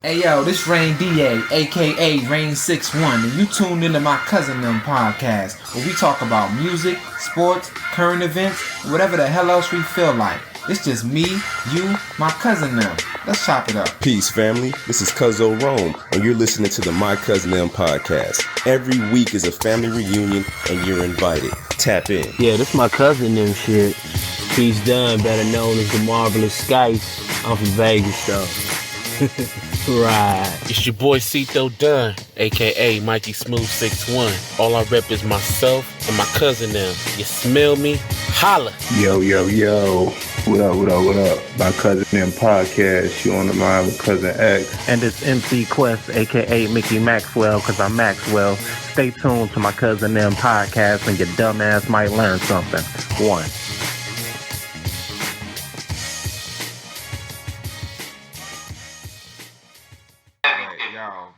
Hey yo, this Rain DA, aka Rain 61, and you tuned into my Cousin Them podcast, where we talk about music, sports, current events, whatever the hell else we feel like. It's just me, you, my cousin them. Let's chop it up. Peace, family. This is Cuzzo Rome, and you're listening to the My Cousin Them podcast. Every week is a family reunion, and you're invited. Tap in. Yeah, this my cousin them shit. He's done, better known as the Marvelous Skice. I'm from Vegas, though. Right. It's your boy Cito Dunn, aka Mikey Smooth 61. All I rep is myself and my cousin them. You smell me? Holla. Yo. What up? My Cousin Them podcast. You on the line with Cousin X. And it's MC Quest, aka Mickey Maxwell, because I'm Maxwell. Stay tuned to my Cousin Them podcast, and your dumb ass might learn something. One.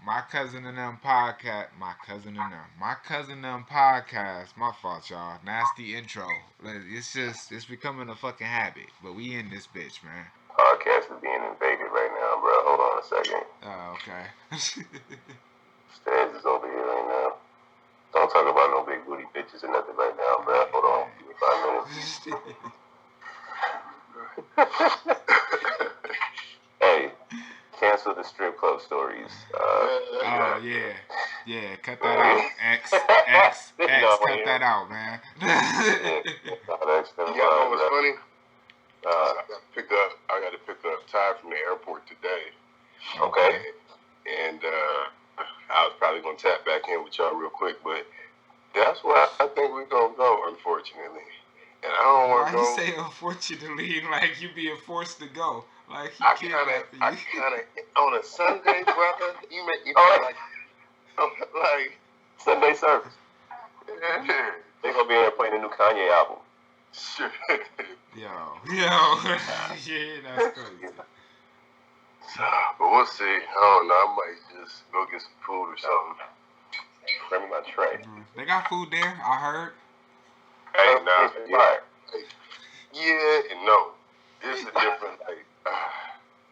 My cousin and them podcast. My fault, y'all. Nasty intro. It's becoming a fucking habit. But we in this bitch, man. Podcast is being invaded right now, bro. Hold on a second. Oh, okay. Stairs is over here right now. Don't talk about no big booty bitches or nothing right now, bro. Hold on. Give me 5 minutes. Hey. Cancel the strip club stories. Yeah, cut that out. X, cut that out, man. You know what's funny? I got to pick up Ty from the airport today. Okay. And I was probably going to tap back in with y'all real quick, but that's where I think we're going to go, unfortunately. And I don't want to go. Why you say unfortunately like you being forced to go? Like he I kind of on a Sunday, brother. You make me feel like Sunday service. Yeah. They gonna be there playing the new Kanye album. Sure. Yo. Yeah, that's crazy. But we'll see. I don't know. I might just go get some food or something. Bring me my tray. They got food there, I heard. Hey, now, yeah and no. It's a different,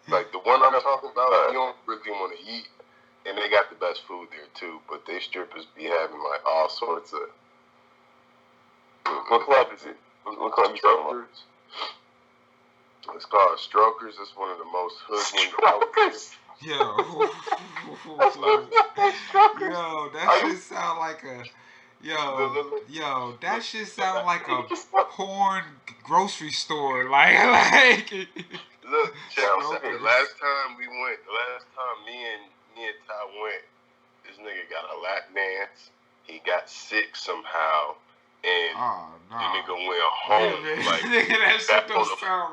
like the one I'm talking about, you don't really want to eat, and they got the best food there too, but they strippers be having like all sorts of... What club is it? What club you talking about? It's called Strokers. It's one of the most hoodwinked... Strokers? Yo, that shit sound like a... Yo, that shit sound like a porn grocery store. Like. Look, check this out. Last time me and Ty went, this nigga got a lap dance. He got sick somehow, and the nigga went home. Like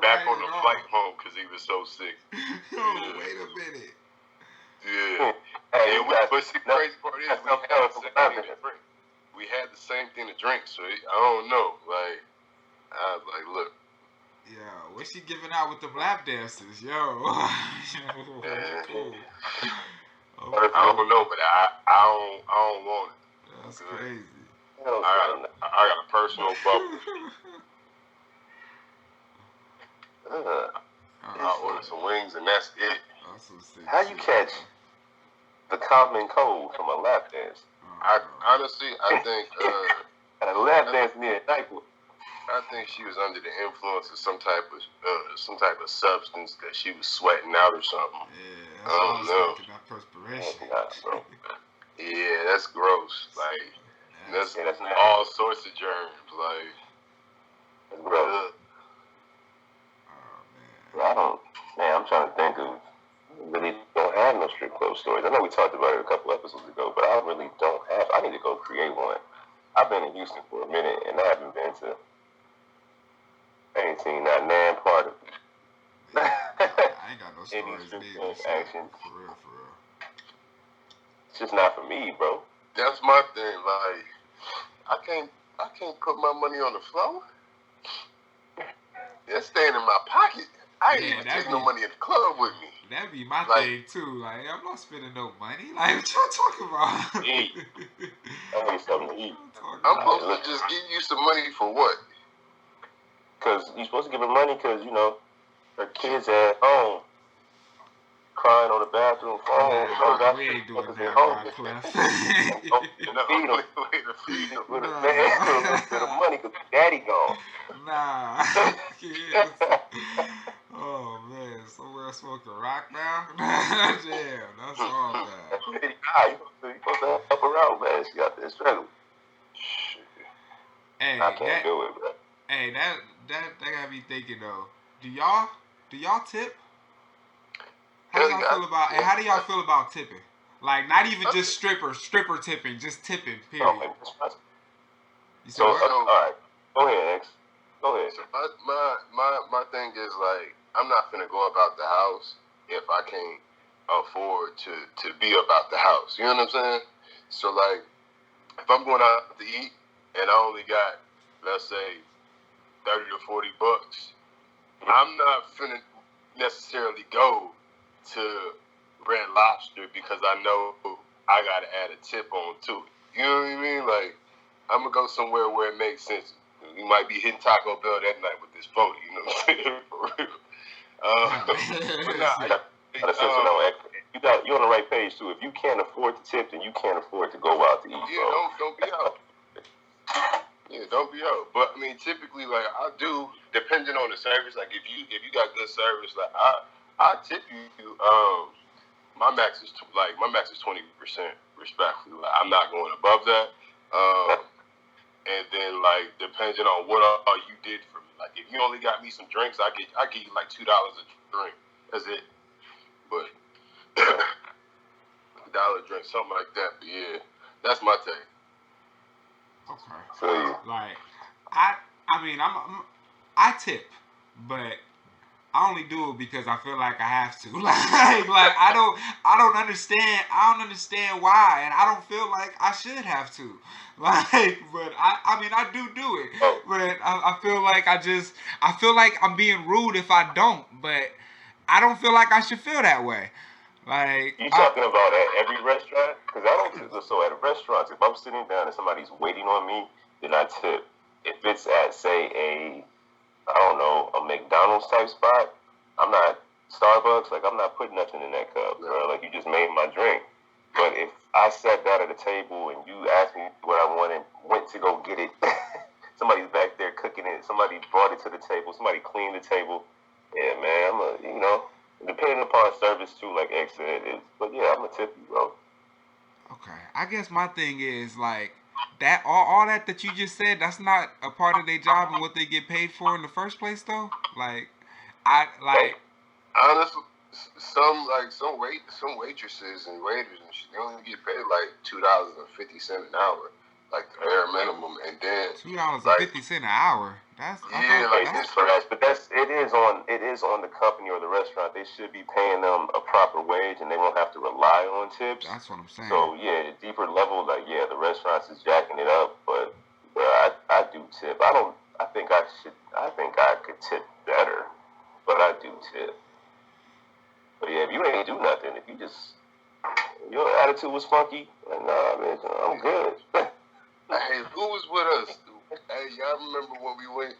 back on the flight home because he was so sick. Wait a minute. Yeah. But the crazy part is we had the same thing to drink, so I don't know. Like, I was like, look. Yo, what's she giving out with the lap dances? Yo. Cool. Okay. I don't know, but I don't want it. That's crazy. I got a personal bubble. I'll order some wings, and that's it. How you catch the common cold from a lap dance? I think a lap dance near a nightclub. I think she was under the influence of some type of substance that she was sweating out or something. Yeah, I don't know. That perspiration. Yeah, that's gross. Like that's all sorts of germs. Like that's gross. I'm trying to think of. Really don't have no strip club stories. I know we talked about it a couple episodes ago, but I really don't have. I need to go create one. I've been in Houston for a minute, and I haven't been to. I ain't seen that nan part of it. I ain't got no stories. Action. For real. It's just not for me, bro. That's my thing. Like, I can't put my money on the floor. It's staying in my pocket. I ain't even take no money at the club with me. That'd be my thing too. Like, I'm not spending no money. Like, what y'all talking about? Eat. I need something to eat. I'm supposed to just give you some money for what? Because you're supposed to give her money because, her kids at home crying on the bathroom phone. Nah, we ain't doing that, Rock Clef. Feed him with a man for a little bit of money because daddy gone. Nah. Yes. Oh man, somewhere smoking rock now? Damn, that's all bad. You supposed to help her out, man. She got this struggle. Shit. Hey, I can't do it, bro. Hey, that got me thinking though. Do y'all tip? How do y'all feel about tipping? Like not even just stripper tipping, just tipping. Period. So all right, go ahead, X. Go ahead. So my thing is like I'm not finna go about the house if I can't afford to be about the house. You know what I'm saying? So like if I'm going out to eat and I only got, let's say, $30 to $40, I'm not finna necessarily go to Red Lobster because I know I gotta add a tip on to it. You know what I mean? Like I'm gonna go somewhere where it makes sense. You might be hitting Taco Bell that night with this 40. You know what I'm saying? For real. You're on the right page too. If you can't afford to tip, then you can't afford to go out to eat. Yeah, don't be out. Yeah, don't be out. But I mean, typically, like I do, depending on the service. Like if you got good service, like I tip you. My max is 20% respectfully. Like I'm not going above that. And then like depending on what all you did for me. Like if you only got me some drinks, I give you like $2 a drink. That's it. But $1 drink, something like that. But yeah, that's my take. Okay. Like I mean I tip, but I only do it because I feel like I have to. like I don't understand why, and I don't feel like I should have to. Like, but I do it. But I feel like I feel like I'm being rude if I don't, but I don't feel like I should feel that way. Like you talking about at every restaurant? Because I don't. So at a restaurant, if I'm sitting down and somebody's waiting on me, then I tip. If it's at say a McDonald's type spot, I'm not Starbucks. Like I'm not putting nothing in that cup, bro. Like you just made my drink. But if I sat down at a table and you asked me what I wanted, went to go get it, somebody's back there cooking it. Somebody brought it to the table. Somebody cleaned the table. Yeah, man. Depending upon service too, like X said, but yeah, I'm gonna tip you, bro. Okay, I guess my thing is like that. All that you just said, that's not a part of their job and what they get paid for in the first place, though. Like, honestly, some waitresses and waiters and shit, they only get paid like $2.50 an hour, like the bare minimum, and then $2.50 an hour. That's but it is on the company or the restaurant. They should be paying them a proper wage, and they won't have to rely on tips. That's what I'm saying. So yeah, the deeper level, like the restaurants is jacking it up, but I do tip. I think I could tip better, but I do tip. But yeah, if you ain't do nothing, if you just your attitude was funky, like nah, man, I'm good. Hey, who was with us? Hey, y'all remember when we went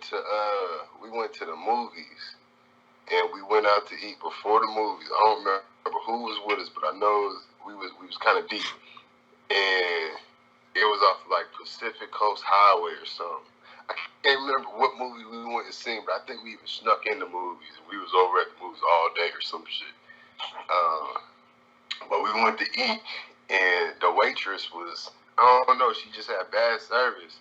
to the movies and we went out to eat before the movies? I don't remember who was with us, but I know we was kind of deep, and it was off like Pacific Coast Highway or something. I can't remember what movie we went and seen, but I think we even snuck in the movies and we was over at the movies all day or some shit. But we went to eat and the waitress was, I don't know, she just had bad service.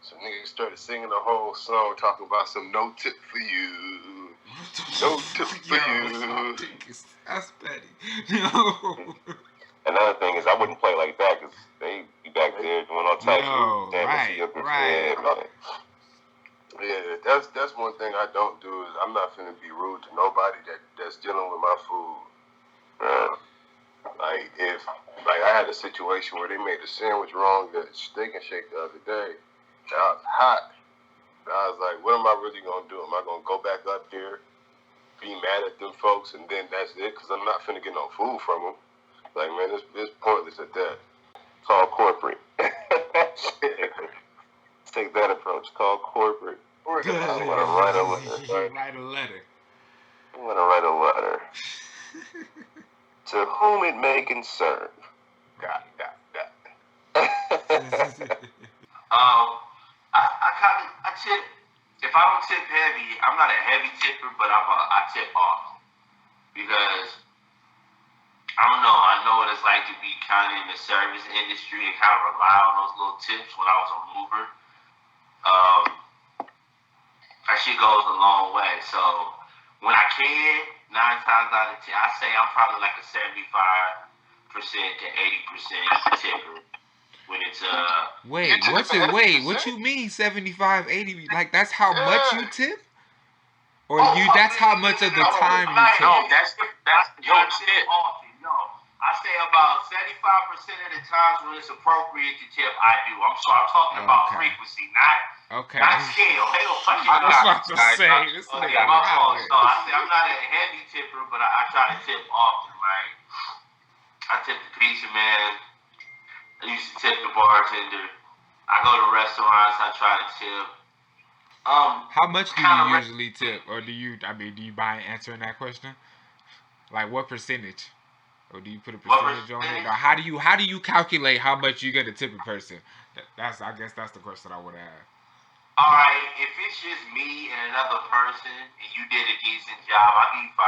So niggas started singing the whole song talking about some no tip for you. No tip for you. That's petty. Another thing is I wouldn't play like that because they be back there doing all types of right. Yeah, that's one thing I don't do is I'm not finna be rude to nobody that's dealing with my food. Like I had a situation where they made a sandwich wrong at Steak and Shake the other day. It was hot. And I was like, what am I really gonna do? Am I gonna go back up there, be mad at them folks, and then that's it? Because I'm not finna get no food from them. Like, man, it's pointless at that. It's all corporate. Take that approach. Call corporate. I'm gonna write a letter. I'm gonna write a letter. To whom it may concern. Got. I tip. If I don't tip heavy, I'm not a heavy tipper, but I tip off because I don't know. I know what it's like to be kind of in the service industry and kind of rely on those little tips when I was on Uber. That shit goes a long way. So when I can, 9 times out of 10, I say I'm probably like a 75% to 80% tipper. When it's Wait, what you mean 75, 80? Like that's how much you tip? Or that's how much of the time you tip? No, that's your tip. Often, no. I say about 75% of the times when it's appropriate to tip, I do. I'm talking about frequency, not scale. Hell, I was about to say this nigga. My fault. So I say I'm not a heavy tipper, but I try to tip often. Like I tip the pizza man. I used to tip the bartender. I go to restaurants. I try to tip. How much do you usually tip, or do you mind answering that question? Like what percentage, or do you put a percentage on it? Or how do you calculate how much you're gonna tip a person? I guess that's the question I would have. All right, if it's just me and another person, and you did a decent job, I'll give you $5.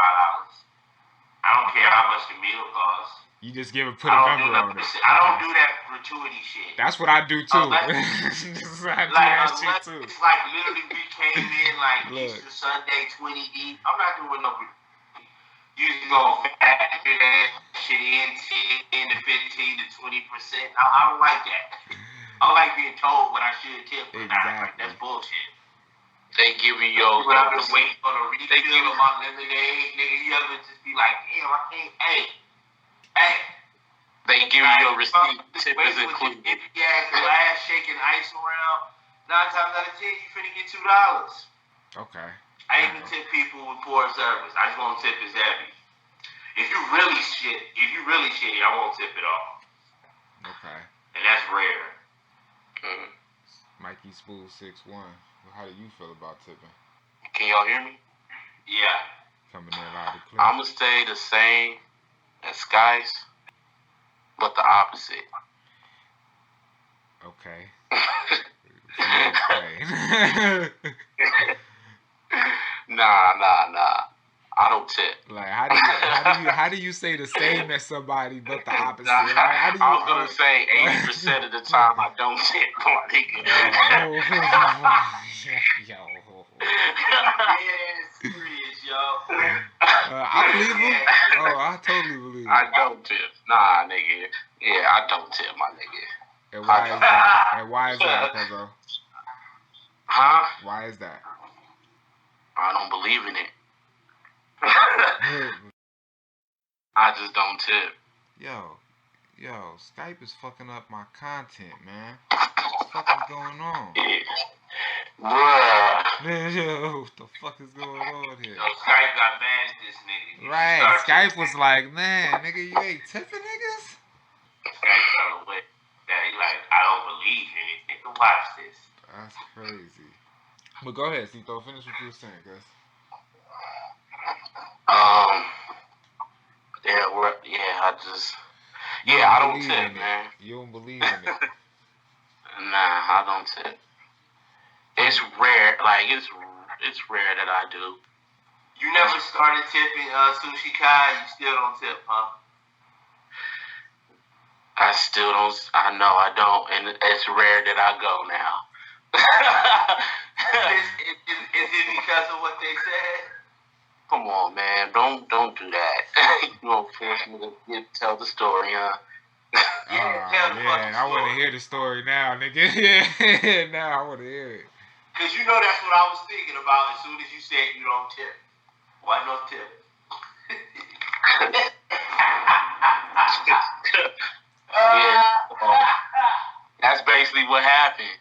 I don't care how much the meal costs. You just put a number on it. I don't do that gratuity shit. That's what I do too. I do that shit too. It's like literally we came in like Easter Sunday 20 deep. I'm not doing no gratuity. You just go factor that shit in 10 to 15 to 20%. I don't like that. I like being told what I should tip or not. Like, that's bullshit. They give you your. When I was waiting for the refill of my lemonade, nigga, you ever just be like, damn, I can't. Hey. They give you your receipt. Tip is included. If you ask glass shaking ice around, 9 times out of 10, you finna get $2. Okay. I ain't gonna tip people with poor service. I just won't tip as heavy. If you really shitty, I won't tip it all. Okay. And that's rare. Mikey Spool 6'1". How do you feel about tipping? Can y'all hear me? Yeah. Coming in loud and clear. I'ma stay the same as Skies, but the opposite. Okay. Nah. I don't tip. Like how do you say the same as somebody but the opposite? Like, I was gonna say 80% of the time I don't tip, my nigga. Serious, yo. I believe him. Oh, I totally believe him. I don't tip. Nah, nigga. Yeah, I don't tip, my nigga. And why is that? And why is that, Cuzzo? Huh? Why is that? I don't believe in it. I just don't tip. Yo, Skype is fucking up my content, man. What the fuck is going on? Bruh. Man, yo, what the fuck is going on here? Yo, Skype got mad at this nigga. Right, Skype was like, man, nigga, you ain't tipping niggas? Skype got away. Yeah, he like, I don't believe in it. Nigga, watch this. That's crazy. But go ahead, Cito, finish what you were saying, guys. I don't tip, man. You don't believe in it. Nah, I don't tip. It's rare, it's rare that I do. You never started tipping Sushi Kai, you still don't tip, huh? I still don't, I know I don't, and it's rare that I go now. Is it because of what they said? Come on, man, don't do that. You gonna force me to tell the story, huh? Yeah, I want to hear the story now, nigga. Yeah, now I want to hear it. Because you know that's what I was thinking about as soon as you said you don't tip. Why no tip? That's basically what happened.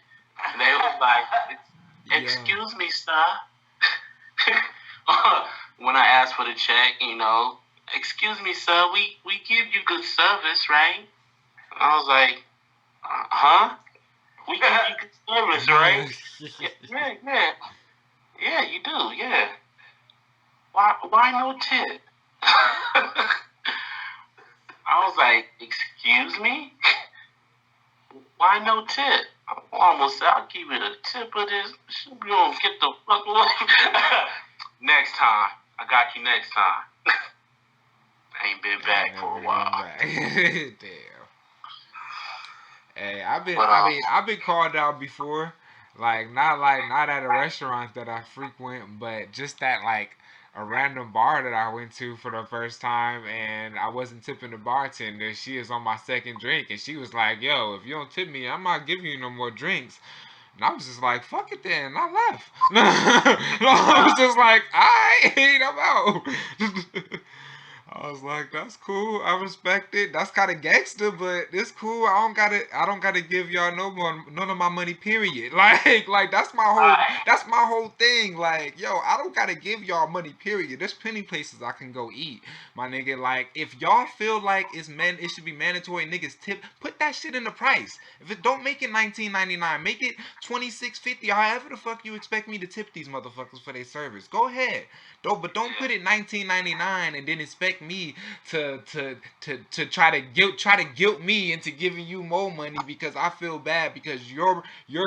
And they was like, excuse me, sir. When I asked for the check, excuse me, sir, we give you good service, right? I was like, huh? We give you good service, right? Yeah, you do, yeah. Why no tip? I was like, excuse me? Why no tip? I almost said I'll give it a tip of this. You don't get the fuck away. Next time. I got you next time. I ain't been back for a while. Damn. Hey, I've been called out before. Not at a restaurant that I frequent, but just at like a random bar that I went to for the first time, and I wasn't tipping the bartender. She is on my second drink, and she was like, "Yo, if you don't tip me, I'm not giving you no more drinks." And I was just like, "Fuck it then," and I left. I was just like, "I'm out." I was like, "That's cool. I respect it. That's kind of gangster, but it's cool. I don't gotta give y'all none of my money. Period. Like that's my whole thing. Like, yo, I don't gotta give y'all money. Period. There's plenty places I can go eat, my nigga. Like, if y'all feel like it should be mandatory. Niggas tip. Put that shit in the price. If it don't make it $19.99, make it $26.50. However the fuck you expect me to tip these motherfuckers for their service. Go ahead. Don't put it $19.99 and then expect me to try to guilt me into giving you more money because I feel bad because your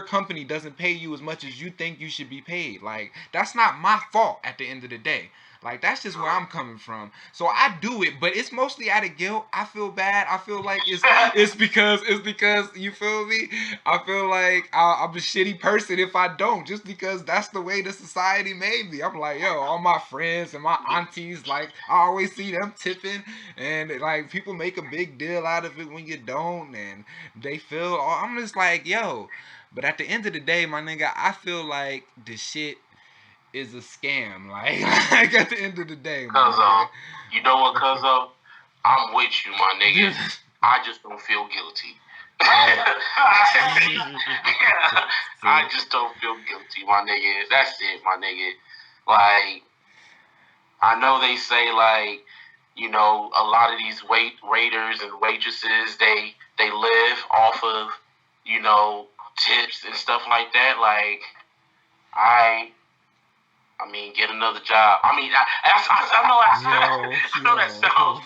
company doesn't pay you as much as you think you should be paid. Like, that's not my fault at the end of the day. Like, that's just where I'm coming from. So I do it, but it's mostly out of guilt. I feel bad. I feel like it's because you feel me. I feel like I'm a shitty person if I don't, just because that's the way the society made me. I'm like, yo, all my friends and my aunties, like, I always see them tipping, and like people make a big deal out of it when you don't, and they feel. I'm just like, yo. But at the end of the day, my nigga, I feel like the shit is a scam. Like at the end of the day, Cuzzo, you know what, Cuzzo? I'm with you, my nigga. I just don't feel guilty. I just don't feel guilty, my nigga. That's it, my nigga. Like, I know they say, like, you know, a lot of these waiters and waitresses, they live off of, you know, tips and stuff like that. Like, I mean, get another job. I mean, I know that sounds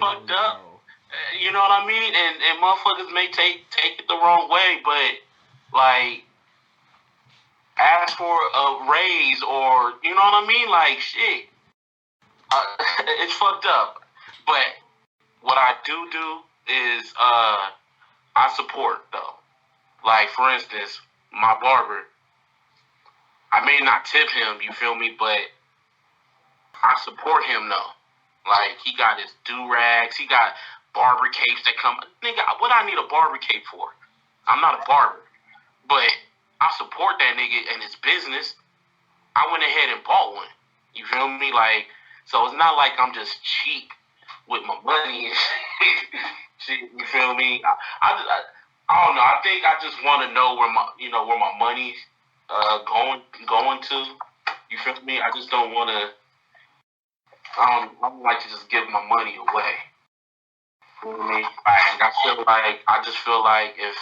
fucked up. You know what I mean? And motherfuckers may take it the wrong way, but like, ask for a raise or you know what I mean? Like, shit, it's fucked up. But what I do is I support though. Like, for instance, my barber. I may not tip him, you feel me, but I support him though. Like, he got his do-rags, he got barber capes that come. Nigga, what I need a barber cape for? I'm not a barber. But I support that nigga and his business. I went ahead and bought one. You feel me? Like, so it's not like I'm just cheap with my money and shit. You feel me? I don't know. I think I just want to know where my money's going to. You feel me? I just don't want to. I don't like to just give my money away. You feel me? Like, I just feel like if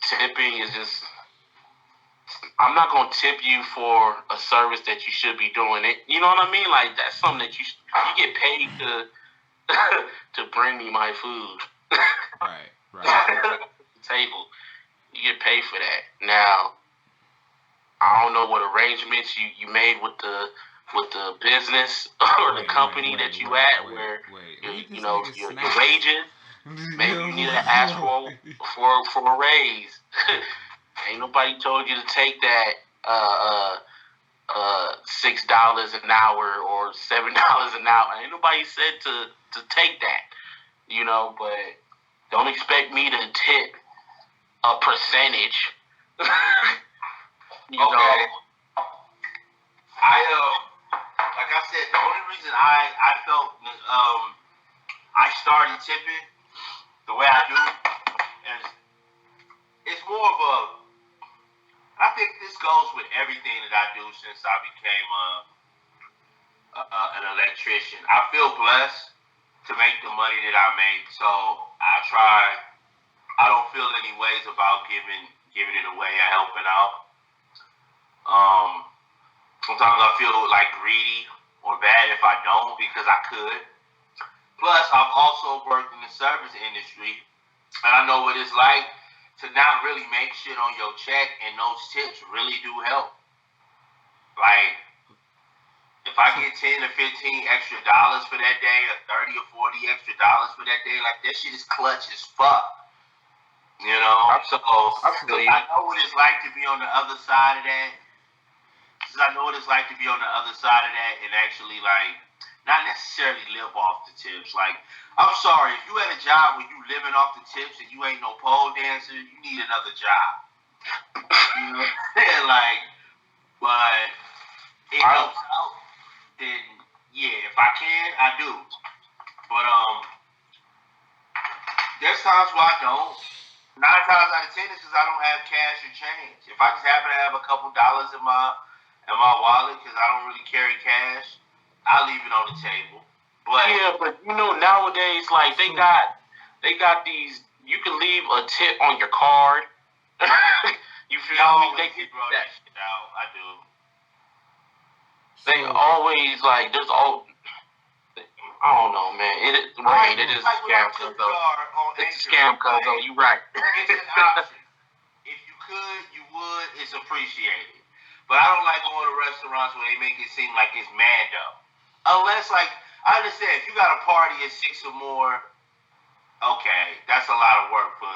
tipping is just, I'm not gonna tip you for a service that you should be doing. It. You know what I mean? Like, that's something that you get paid to bring me my food. Right. Table. You get paid for that. Now, I don't know what arrangements you made with the business or the company that you at, where your wages. Maybe you need to ask for a raise. Ain't nobody told you to take that $6 an hour or $7 an hour. Ain't nobody said to take that, you know. But don't expect me to tip a percentage. You know. Like I said, the only reason I felt I started tipping the way I do is it's more of a. I think this goes with everything that I do since I became an electrician. I feel blessed to make the money that I make, so I try. I don't feel any ways about giving it away or helping out. Sometimes I feel like greedy or bad if I don't because I could. Plus, I've also worked in the service industry, and I know what it's like to not really make shit on your check, and those tips really do help. Like, if I get 10 or 15 extra dollars for that day, or 30 or 40 extra dollars for that day, like, that shit is clutch as fuck. You know? So, I know what it's like to be on the other side of that. I know what it's like to be on the other side of that and actually, like, not necessarily live off the tips. Like, I'm sorry, if you had a job where you living off the tips and you ain't no pole dancer, you need another job. You know what I'm saying? Like, but it helps out, then yeah, if I can, I do. But there's times where I don't. 9 times out of 10 is because I don't have cash or change. If I just happen to have a couple dollars in my wallet because I don't really carry cash, I'll leave it on the table. But yeah, but you know nowadays, like they got these. You can leave a tip on your card. You feel me? They get that shit out. I do. They always like there's all. I don't know, man. It is a scam, though. It's a scam, though. You right. It's an option. If you could, you would. It's appreciated. But I don't like going to restaurants where they make it seem like it's Mando. Unless, like, I understand if you got a party at 6 or more, okay, that's a lot of work for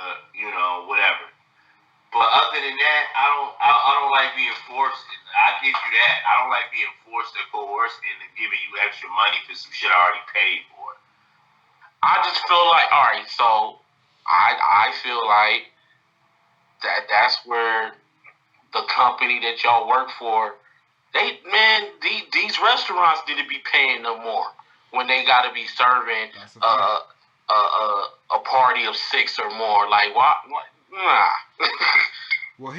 whatever. But other than that, I don't like being forced. I give you that. I don't like being forced or coerced into giving you extra money for some shit I already paid for. I just feel like, all right, so I feel like that's where the company that y'all work for, these restaurants need to be paying them more when they got to be serving a party of 6 or more. Like, what? Nah. Well,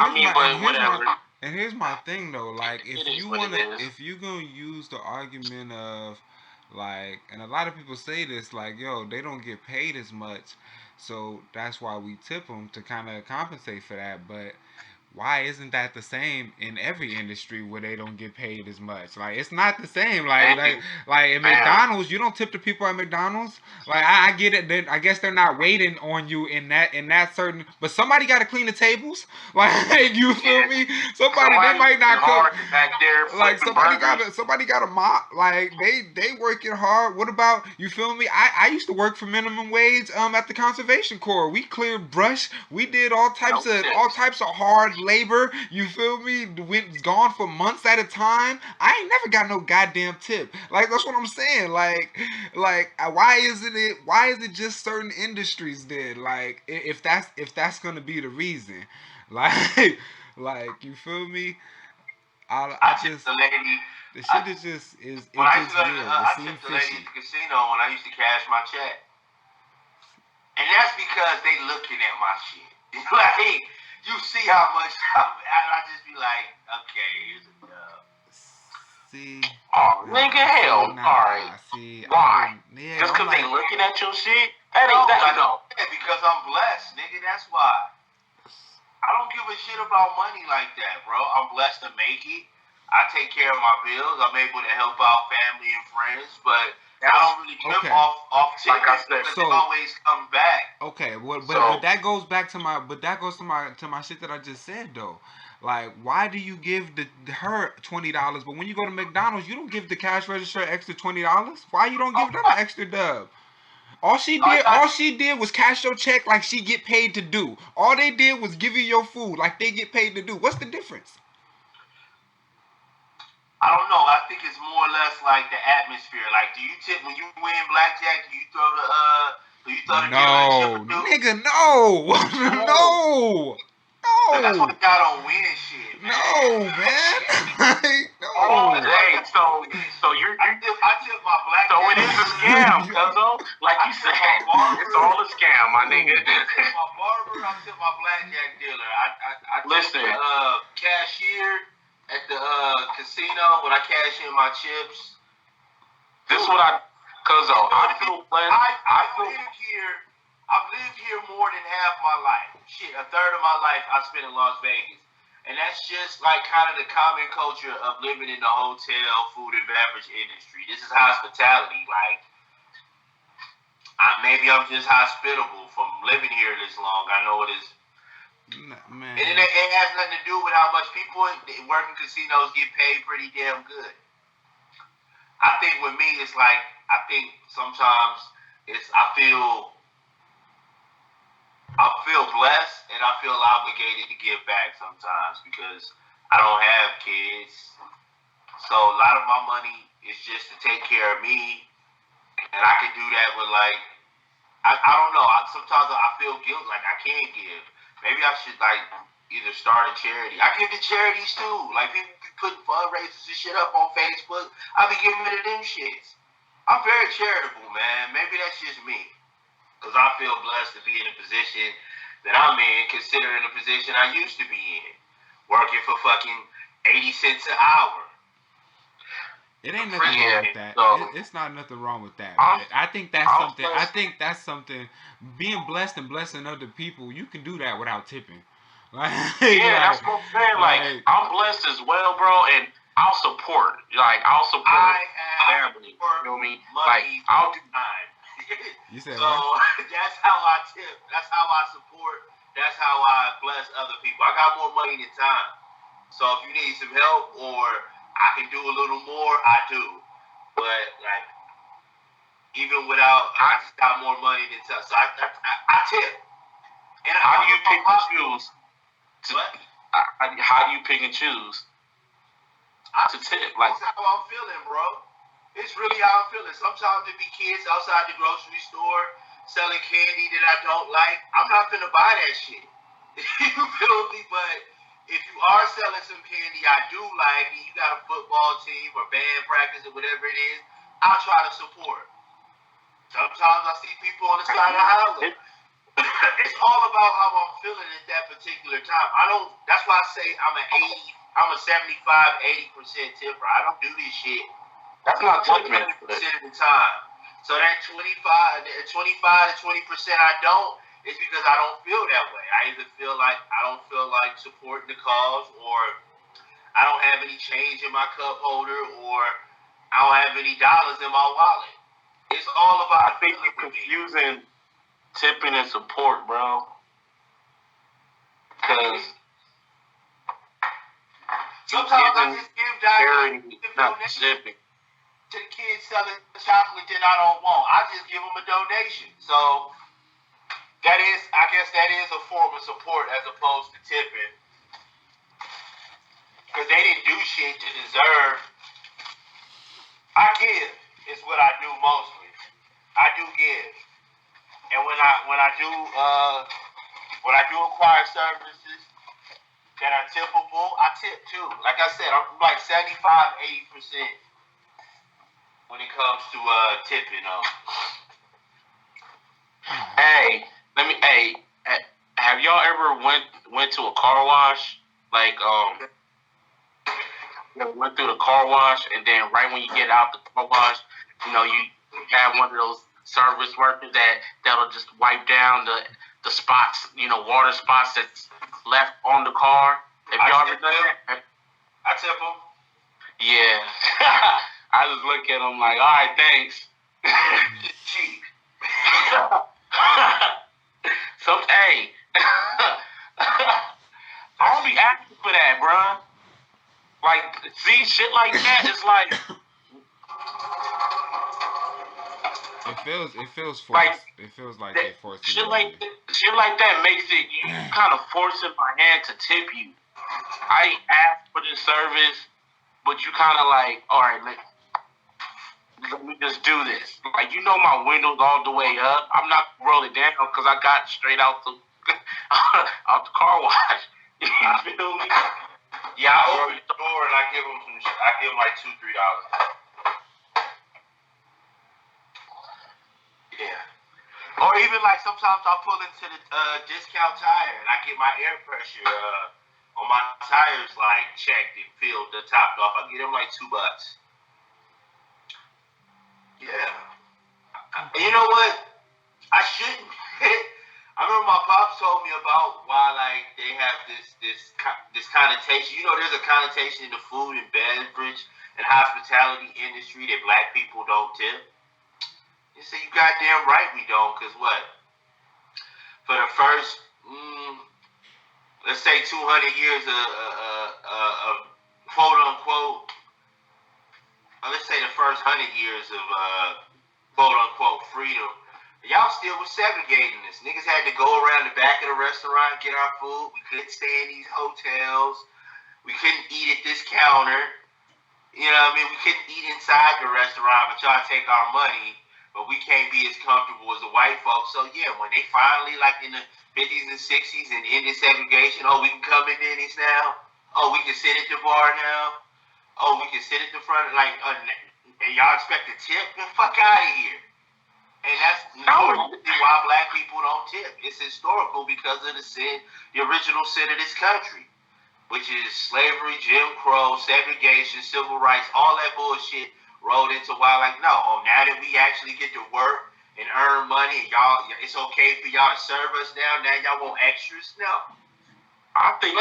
here's my thing though. Like, if you gonna use the argument of like, and a lot of people say this, like, yo, they don't get paid as much, so that's why we tip them to kind of compensate for that. But why isn't that the same in every industry where they don't get paid as much? Like, it's not the same. Like at McDonald's, you don't tip the people at McDonald's. Like, I get it. I guess they're not waiting on you in that certain. But somebody got to clean the tables. Like, you feel me? Somebody they might not cook. Back there like somebody got a mop. Like they working hard. What about, you feel me? I used to work for minimum wage at the Conservation Corps. We cleared brush. We did all types of hard labor. You feel me? Gone for months at a time. I ain't never got no goddamn tip. Like, that's what I'm saying. Like why is it just certain industries then? Like, if that's gonna be the reason, like you feel me? I just the lady. The shit is just weird. I tipped the lady at the casino when I used to cash my check, and that's because they looking at my shit. Like, you see how much I just be like, okay, here's a dub. See, nigga, hell, alright. Why? Just because they looking at your shit? No. Because I'm blessed, nigga. That's why. I don't give a shit about money like that, bro. I'm blessed to make it. I take care of my bills. I'm able to help out family and friends, but I don't really trip off tickets, like I said, because they always come back. Okay, but that goes back to my shit that I just said though. Like, why do you give her $20, but when you go to McDonald's, you don't give the cash register an extra $20? Why you don't give them an extra dub? All she did was cash your check like she get paid to do. All they did was give you your food like they get paid to do. What's the difference? I don't know. I think it's more or less like the atmosphere. Like, do you tip when you win blackjack? Do you throw the no, nigga, no, no. So that's why y'all don't win shit, man. No, man. No. Hey, so you're I tip my blackjack. So it is a scam, cuzzo. Like you said, it's all a scam, my nigga. I tip my barber. I tip my blackjack dealer. I tip the cashier at the casino when I cash in my chips. This is what cuzzo, I feel blessed. I've lived here more than half my life. Shit, a third of my life I spent in Las Vegas. And that's just like kind of the common culture of living in the hotel, food and beverage industry. This is hospitality. Like, Maybe I'm just hospitable from living here this long. I know it is. Man. And it has nothing to do with how much people working casinos get paid pretty damn good. I think with me, it's like, I think sometimes I feel blessed and I feel obligated to give back sometimes because I don't have kids. So a lot of my money is just to take care of me. And I can do that with like, I don't know. Sometimes I feel guilty, like I can't give. Maybe I should like either start a charity. I give to charities too. Like people be putting fundraisers and shit up on Facebook. I be giving to them shits. I'm very charitable, man. Maybe that's just me. Because I feel blessed to be in a position that I'm in, considering the position I used to be in. Working for fucking 80 cents an hour. It ain't nothing wrong with that. It's not nothing wrong with that. I think that's something. I think that's something. Being blessed and blessing other people, you can do that without tipping. Like, that's what I'm saying. Like, I'm blessed as well, bro, and I'll support. Like, I'll support family. You feel me? Like, I'll do time. You said so what? That's how I tip. That's how I support. That's how I bless other people. I got more money than time. So if you need some help or I can do a little more, I do. But like, even without, I just got more money than time. So I tip. And how do you pick and choose? What? How do you pick and choose to tip? Like, that's how I'm feeling, bro. It's really how I'm feeling. Sometimes there be kids outside the grocery store selling candy that I don't like. I'm not gonna buy that shit. You feel me? But if you are selling some candy I do like, and you got a football team or band practice or whatever it is, I'll try to support. Sometimes I see people on the side of the highway. It's all about how I'm feeling at that particular time. That's why I say I'm a 75-80% tipper. I don't do this shit. That's not tipping. 100% of the time. So that 25 to 20% I don't, it's because I don't feel that way. I either feel like I don't feel like supporting the cause, or I don't have any change in my cup holder, or I don't have any dollars in my wallet. It's all about. I think you're confusing tipping and support, bro. Because sometimes I just give charity, not tipping. To the kids selling chocolate that I don't want, I just give them a donation. So I guess that is a form of support as opposed to tipping, because they didn't do shit to deserve. I give is what I do mostly. I do give, and when I do acquire services that are tippable, I tip too. Like I said, I'm like 75-80%. When it comes to tipping, have y'all ever went to a car wash? Like, went through the car wash, and then right when you get out the car wash, you have one of those service workers that'll just wipe down the spots, water spots that's left on the car. Have y'all ever done that? I tip them. Yeah. I just look at them like, all right, thanks. Cheap. Hey. I don't be asking for that, bro. Like, see, shit like that is like. It feels forced. Like, it feels like they're forcing shit like that makes it, you kind of forcing my hand to tip you. I asked for this service, but you kind of like, all right, let me just do this. Like, my window's all the way up. I'm not rolling down because I got straight out the car wash. You feel me? Yeah, I open the door and I give them like $2-3. Yeah. Or even like sometimes I'll pull into the discount tire and I get my air pressure on my tires like checked and filled, the topped off. I get them like $2. Yeah. You know what? I shouldn't. I remember my pops told me about why like they have this connotation. There's a connotation in the food and beverage and hospitality industry that black people don't tip. You say you goddamn right we don't, cause what? For the first, let's say 200 years of quote unquote, let's say the first 100 years of quote unquote freedom, y'all still was segregating us. Niggas had to go around the back of the restaurant, get our food. We couldn't stay in these hotels. We couldn't eat at this counter. You know what I mean? We couldn't eat inside the restaurant, but y'all take our money. But we can't be as comfortable as the white folks. So yeah, when they finally, like in the 50s and 60s and ended segregation, oh, we can come in Denny's now. Oh, we can sit at the bar now. Oh, we can sit at the front, like, and y'all expect a tip? Get the fuck out of here. And that's normally why black people don't tip. It's historical because of the original sin of this country, which is slavery, Jim Crow, segregation, civil rights, all that bullshit rolled into why, like, no, now that we actually get to work and earn money, and y'all, it's okay for y'all to serve us now y'all want extras? No. I think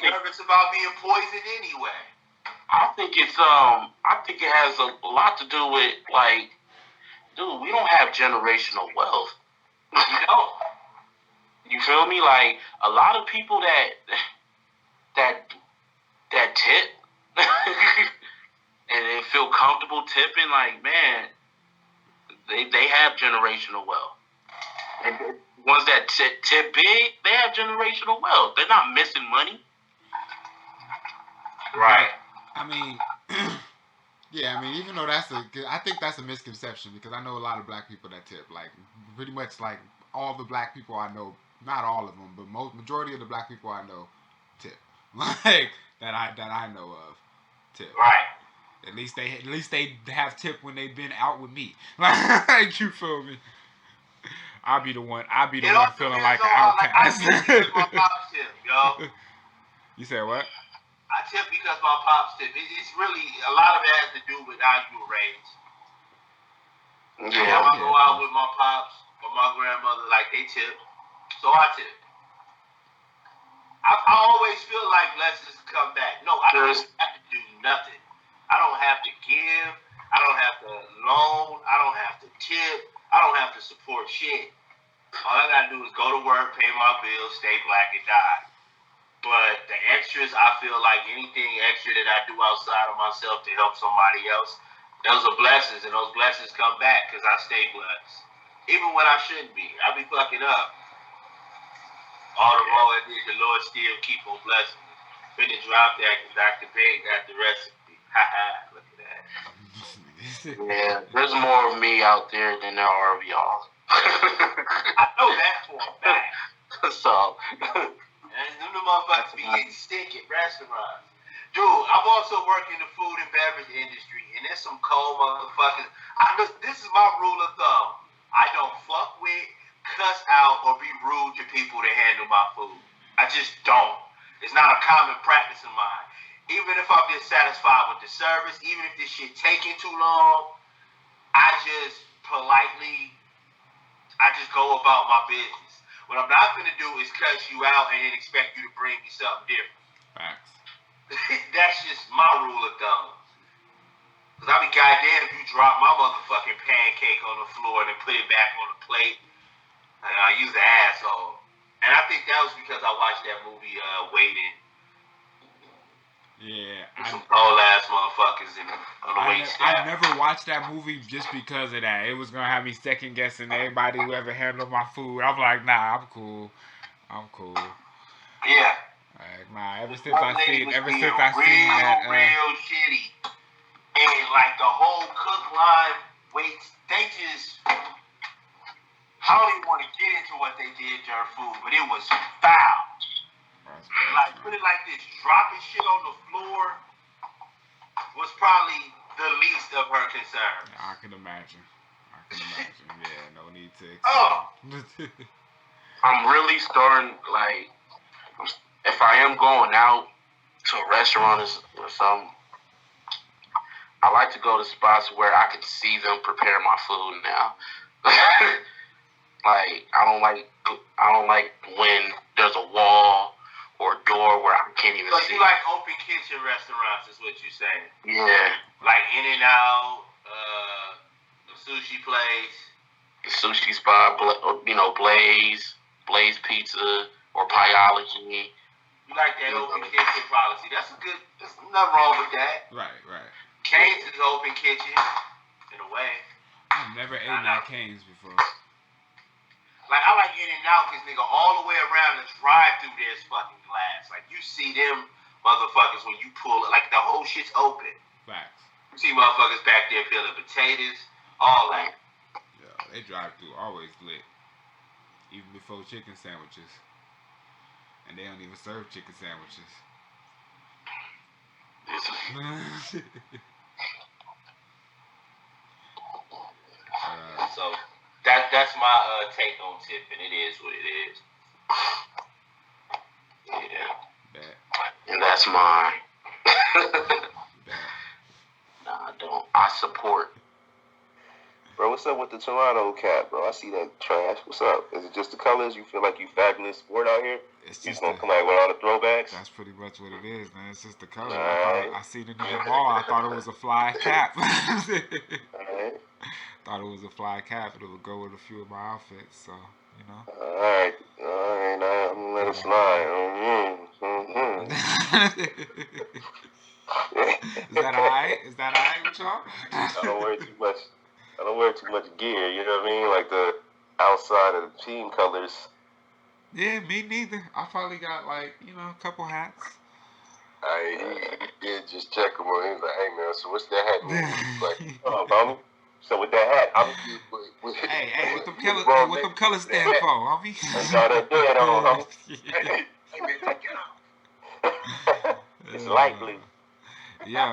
nervous about being poisoned anyway. I think it has a lot to do with, like, dude, we don't have generational wealth. You don't. You feel me? Like, a lot of people that tip and they feel comfortable tipping, like, man, they have generational wealth. And the ones that tip big, they have generational wealth. They're not missing money. Right. I mean, yeah, I mean, even though I think that's a misconception because I know a lot of black people that tip. Like, pretty much, like, all the black people I know, not all of them, but majority of the black people I know tip. Like, that I know of tip. Right. At least they have tip when they've been out with me. Like, you feel me? I'll be the one feeling like an outcast. I tip because my pops tip, yo. You said what? I tip because my pops tip. It's really, a lot of it has to do with how you were raised. Yeah. I go out with my pops or my grandmother, like, they tip. So I tip. I always feel like blessings come back. No, I don't have to do nothing. I don't have to give. I don't have to loan. I don't have to tip. I don't have to support shit. All I gotta do is go to work, pay my bills, stay black, and die. But the extras, I feel like anything extra that I do outside of myself to help somebody else, those are blessings, and those blessings come back because I stay blessed. Even when I shouldn't be. I be fucking up. All the wrong I did, the Lord still keep on blessing me. Finna drop that because Dr. Pig got the recipe. Haha, look at that. Yeah, there's more of me out there than there are of y'all. I know that for a fact. So, and them motherfuckers be getting sick at restaurants. Dude, I've also worked in the food and beverage industry, and there's some cold motherfuckers. This is my rule of thumb. I don't fuck with, cuss out, or be rude to people that handle my food. I just don't. It's not a common practice of mine. Even if I'm dissatisfied with the service, even if this shit taking too long, I just politely, go about my business. What I'm not gonna do is cuss you out and then expect you to bring me something different. Facts. That's just my rule of thumb. Cause I be goddamn if you drop my motherfucking pancake on the floor and then put it back on the plate. And I use the asshole. And I think that was because I watched that movie, Waiting. Yeah. Some cold ass motherfuckers on the wait I staff. never watched that movie just because of that. It was gonna have me second guessing everybody who ever handled my food. I'm like, nah, I'm cool. Yeah. Like, nah. Ever since I seen that, real shitty. And like the whole cook line, they just. I don't even want to get into what they did to her food, but it was foul. Like, put it like this, dropping shit on the floor was probably the least of her concerns. I can imagine. Yeah, no need to explain. I'm really starting, like, if I am going out to a restaurant or something, I like to go to spots where I can see them prepare my food now. Like, I don't like when there's a wall or a door where I can't even see. So you like open kitchen restaurants is what you're saying? Yeah. Like In-N-Out, the sushi place. the sushi spot, Blaze Pizza or Pieology. You like that open kitchen policy? There's nothing wrong with that. Right. Cane's is open kitchen in a way. I've never eaten at Cane's before. Like, I like In-N-Out because, nigga, all the way around the drive-thru there's fucking glass. Like, you see them motherfuckers when you pull it. Like, the whole shit's open. Facts. You see motherfuckers back there peeling potatoes, all that. Yeah, they drive-thru always lit. Even before chicken sandwiches. And they don't even serve chicken sandwiches. So that's my take on Tiffin. It is what it is. Yeah. Bet. And that's mine. Nah, I don't. I support. Bro, what's up with the Toronto cap, bro? I see that trash. What's up? Is it just the colors? You feel like you fabulous sport out here? It's You just gonna come out with all the throwbacks? That's pretty much what it is, man. It's just the color. Alright. I seen it in the mall. I thought it was a fly cap. Alright. Thought it was a fly cap. It would go with a few of my outfits, so, you know. Alright. I'm gonna let it slide. Is that alright? Is that alright with y'all? I don't wear too much. I don't wear too much gear. You know what I mean? Like the outside of the team colors. Yeah, me neither. I probably got like, you know, a couple hats. He did just check him on. He was like, "Hey man, so what's that hat mean?" He's like, Oh, homie. So with that hat, I'm Hey, what them colors stand for, homie? That's all that dead on, homie. Hey man, take it off. It's light blue. Yo,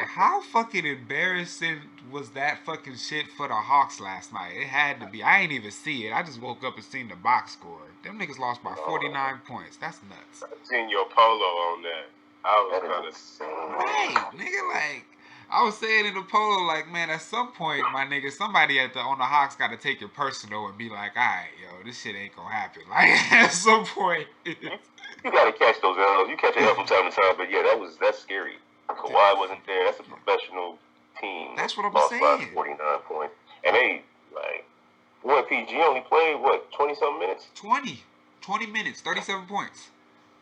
how fucking embarrassing was that fucking shit for the Hawks last night? It had to be. I ain't even see it. I just woke up and seen the box score. Them niggas lost by 49 points. That's nuts. I seen your polo on that. I was kind of Right, nigga, like, I was saying in the polo, like, man, at some point, my nigga, somebody on the Hawks got to take it personal and be like, all right, yo, this shit ain't gonna happen. Like, at some point. You gotta catch those L's. You catch it up from time to time, but yeah, that's scary. Kawhi wasn't there. That's a professional team. That's what I'm lost saying. By 49 points, and they boy, PG only played 20-something minutes. 20 minutes, 37 points.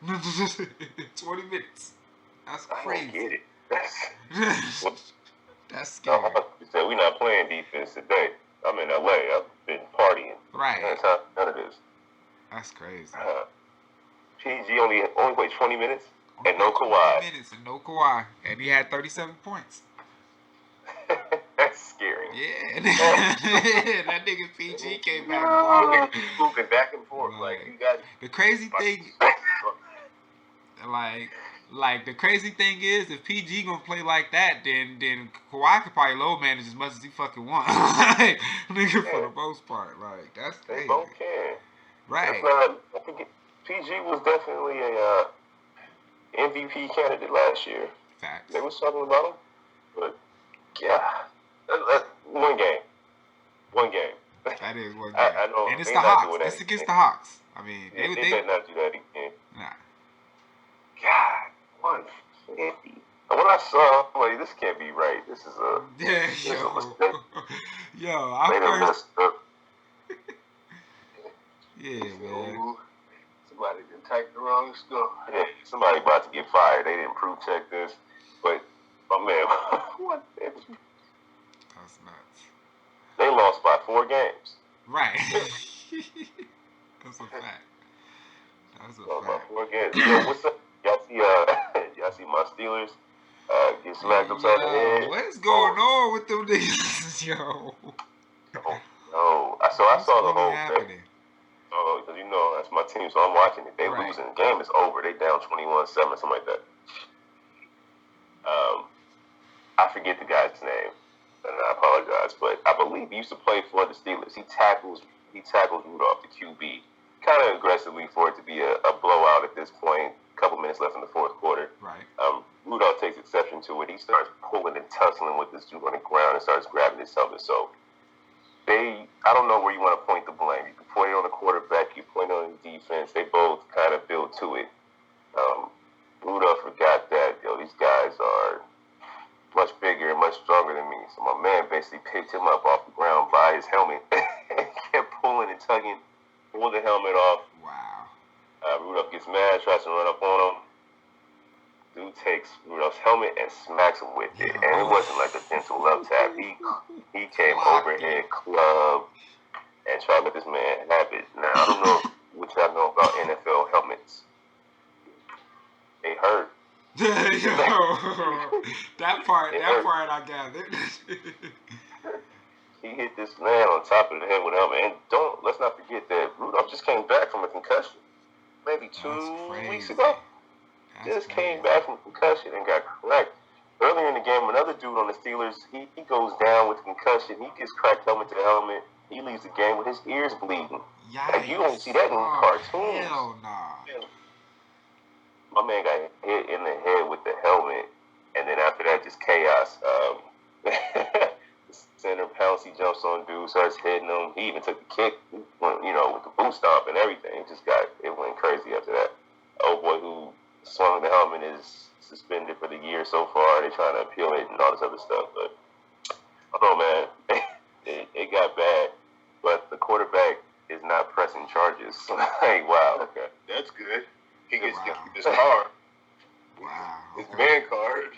20 minutes. That's crazy. I don't get it. That's scary. You said we're not playing defense today. I'm in LA. I've been partying. Right. None of this. That's crazy. PG only played 20 minutes and no Kawhi. 20 minutes and no Kawhi. And he had 37 points. That's scary. Yeah. That nigga PG came back balling. Moving back and forth. Like you got the crazy thing like the crazy thing is if PG gonna play like that, then Kawhi could probably low manage as much as he fucking wants. Like, nigga, for the most part. Like, that's crazy. They both can. Right. I think PG was definitely a MVP candidate last year. Facts. They was talking about him, but yeah, one game. That is one game. I know, and it's the Hawks. It's against the Hawks. I mean, they better not do that again. Nah. God, 150. When I saw, I'm like, this can't be right. This is a mistake. I first. Yeah, man. Somebody done typed the wrong score. Yeah, somebody about to get fired. They didn't proof check this, but my man, what? That's nuts. They lost by 4 games. Right. That's a fact. Lost by 4 games. Yo, what's up? Y'all see my Steelers get smacked upside the head? What is going on with them niggas? Yo. No. So I saw the whole happening? thing. Oh, because you know that's my team, so I'm watching it. They losing. The game is over. They down 21-7, something like that. I forget the guy's name, and I apologize, but I believe he used to play for the Steelers. He tackles Rudolph, the QB, kind of aggressively for it to be a blowout at this point. A couple minutes left in the fourth quarter. Right. Rudolph takes exception to it. He starts pulling and tussling with this dude on the ground and starts grabbing his helmet. So I don't know where you want to point the blame. You can point it on the quarterback, you point it on the defense. They both kind of build to it. Rudolph forgot that, these guys are much bigger and much stronger than me. So my man basically picked him up off the ground by his helmet and kept pulling and tugging, pulled the helmet off. Wow. Rudolph gets mad, tries to run up on him. Dude takes Rudolph's helmet and smacks him with it. And it wasn't like a gentle love tap. He came overhead club and tried to let this man have it. Now, I don't know what y'all know about NFL helmets. They hurt. that part I gathered. He hit this man on top of the head with a helmet. And let's not forget that Rudolph just came back from a concussion. Maybe 2 weeks ago. Just came back from concussion and got cracked. Earlier in the game, another dude on the Steelers, he goes down with concussion. He gets cracked helmet to helmet. He leaves the game with his ears bleeding. Yikes. Like, you don't see that in cartoons. Hell nah. My man got hit in the head with the helmet, and then after that, just chaos. The center pounce, he jumps on dude, starts hitting him. He even took the kick, with the boot stomp and everything. It went crazy after that. Old boy who swung the helmet is suspended for the year so far. They're trying to appeal it and all this other stuff, but I don't know, man. It got bad, but the quarterback is not pressing charges. Like, wow, okay, that's good. He gets to keep his car. Wow. His man card.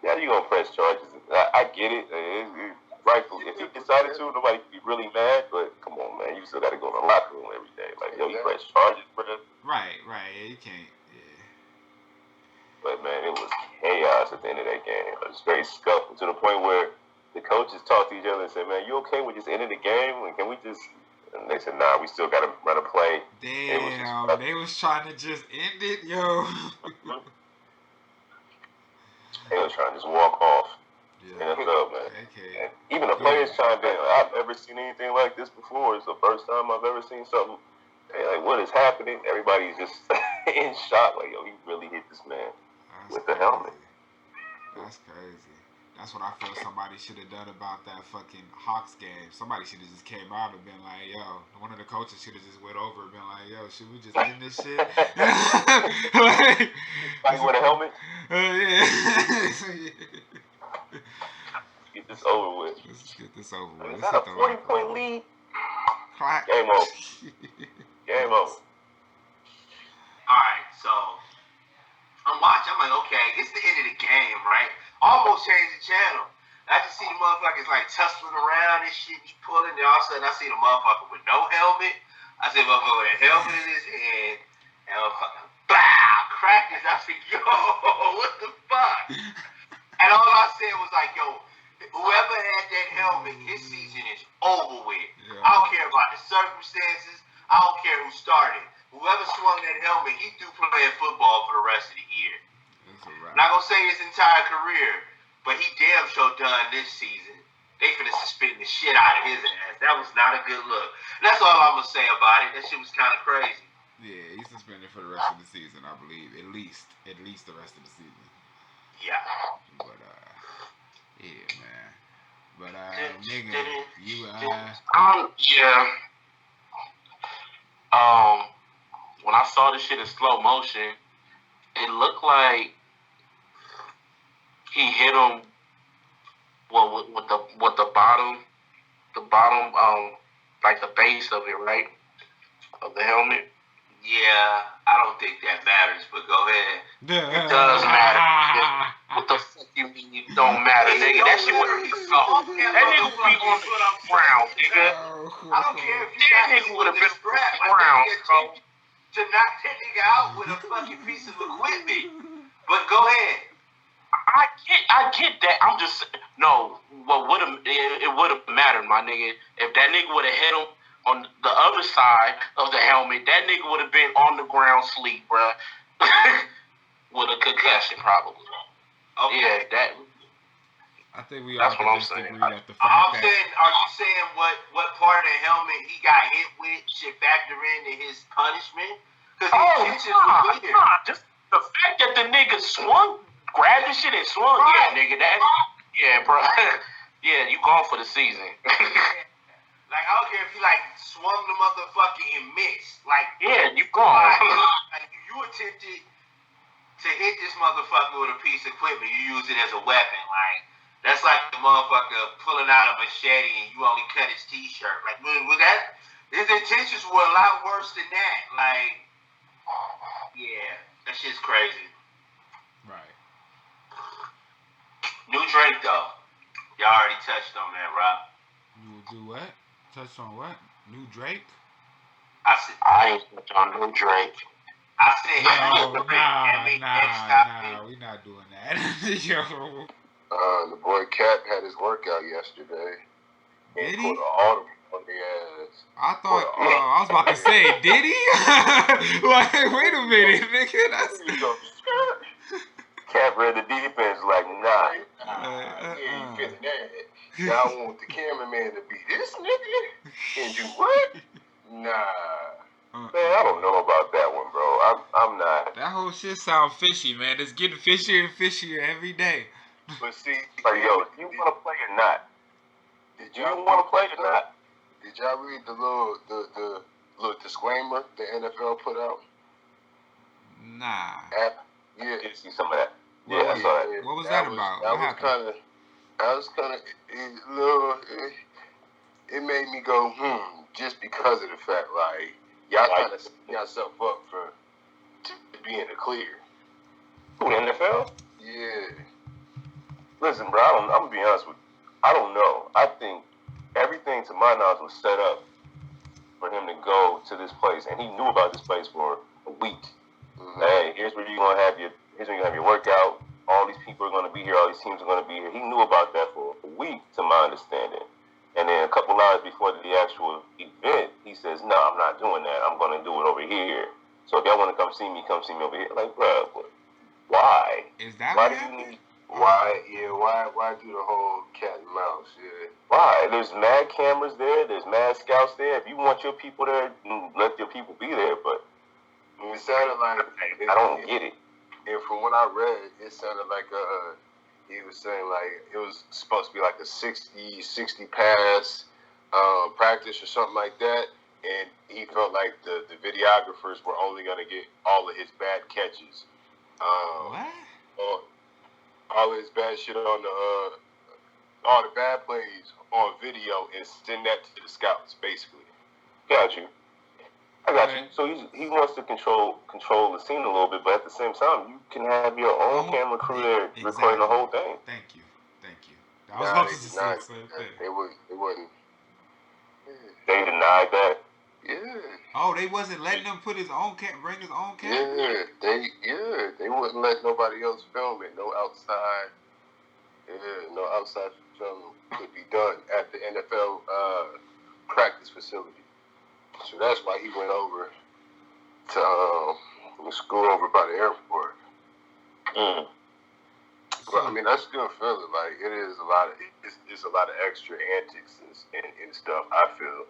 Yeah, you gonna press charges? I get it. It's rightful. If he decided to, nobody could be really mad. But come on, man, you still got to go to the locker room every day. Like, yo, you press charges, bro. Right. Yeah, you can't. Yeah. But man, it was chaos at the end of that game. A straight scuffle to the point where the coaches talked to each other and said, "Man, you okay with just ending the game? And can we just?" And they said, "Nah, we still got to run a play." Damn, they was trying to just end it, yo. They was trying to just walk off. Yeah. NFL, man. Okay. And even the players chimed in. I've never seen anything like this before. It's the first time I've ever seen something. They're like, what is happening? Everybody's just in shock. Like, yo, he really hit this man with the helmet. That's crazy. That's what I feel somebody should have done about that fucking Hawks game. Somebody should have just came out and been like, yo, one of the coaches should have just went over and been like, yo, should we just end this shit? Like with a helmet? Yeah. Get this over with. Let's just get this over with. Is that a 40-point lead? Clack. Game over. Game over. Alright, so I'm watching. I'm like, okay, it's the end of the game, right? Almost changed the channel. I just see the motherfuckers like tussling around and shit, he pulling, and all of a sudden I see the motherfucker with no helmet. I see the motherfucker with a helmet in his hand, and motherfucker, BOW! Cracked his. I said, yo, what the fuck? And all I said was like, yo, whoever had that helmet, his season is over with. Yeah. I don't care about the circumstances. I don't care who started. Whoever swung that helmet, he threw playing football for the rest of the year. Not gonna say his entire career, but he damn sure done this season. They finna suspend the shit out of his ass. That was not a good look. That's all I'm gonna say about it. That shit was kind of crazy. Yeah, he's suspended for the rest of the season, I believe. At least the rest of the season. Yeah. But yeah, man. But nigga, you yeah. When I saw this shit in slow motion, it looked like he hit him with the bottom, like the base of it, right, of the helmet. Yeah, I don't think that matters, but go ahead. It does matter. What the fuck you mean it don't matter, nigga? That shit would have been that nigga would be on the ground, nigga. I don't care if you that nigga would have been on the ground, bro. To knock that nigga out with a fucking piece of equipment. But go ahead. I get that. I'm just no. What it would have mattered, my nigga, if that nigga would have hit him on the other side of the helmet. That nigga would have been on the ground sleep, bruh. With a concussion, probably. Okay. Yeah, that. I think we all can just agree that the fact are you saying what part of the helmet he got hit with should factor into his punishment? Because just the fact that the nigga grabbed the shit and swung. Right. Yeah, nigga, bro. Yeah, you gone for the season. Like, I don't care if you swung the motherfucker and missed. Like, yeah, you gone. Like, you attempted to hit this motherfucker with a piece of equipment. You use it as a weapon. Like, That's like the motherfucker pulling out a machete and you only cut his t-shirt. Like, was that? His intentions were a lot worse than that. Like, yeah, that shit's crazy. Right. New Drake though, y'all already touched on that, Rob. You will do what? Touched on what? New Drake? I said I ain't touched on New Drake. I said Yo, nah, we not doing that. Yo. The boy Cap had his workout yesterday. Did he? Put an audible on the ass. I thought, I was about to say, did he? Like, wait a minute, nigga. That's... Cap read the defense like, nah. Yeah, you feeling that. Y'all want the cameraman to be this nigga? And do what? Nah. Man, I don't know about that one, bro. I'm not. That whole shit sound fishy, man. It's getting fishier and fishier every day. But see, like, yo, do you want to play or not? Did y'all want to play or not? Did y'all read the little disclaimer the NFL put out? Nah. Yeah, I see some of that. Yeah, I saw that. What was that about? That was kind of it made me go just because of the fact like y'all kind of set yourself up for to be in the clear. Who, the NFL? Yeah. Listen, bro, I'm gonna be honest with you. I don't know. I think everything, to my knowledge, was set up for him to go to this place, and he knew about this place for a week. Mm-hmm. Hey, here's where you're gonna have your workout. All these people are gonna be here. All these teams are gonna be here. He knew about that for a week, to my understanding. And then a couple hours before the actual event, he says, "No, I'm not doing that. I'm gonna do it over here. So if y'all want to come see me over here." Like, bro, why? Is that why what do happened? you need? Why do the whole cat and mouse? Yeah. Why? There's mad cameras there. There's mad scouts there. If you want your people there, let your people be there. But it sounded like I don't get it. And from what I read, it sounded like he was saying like it was supposed to be like a 60 pass practice or something like that, and he felt like the videographers were only gonna get all of his bad catches. What? All his bad shit on all the bad plays on video and send that to the scouts, basically. Got you. I got you. So he wants to control the scene a little bit, but at the same time, you can have your own camera crew there recording the whole thing. Thank you. I was about to say the same thing. They wasn't. They denied that. Yeah. Oh, they wasn't letting him bring his own camera? Yeah, they wouldn't let nobody else film it. No outside filming could be done at the NFL practice facility. So that's why he went over to school over by the airport. But I mean, I still feel it like it is it's a lot of extra antics and stuff. I feel.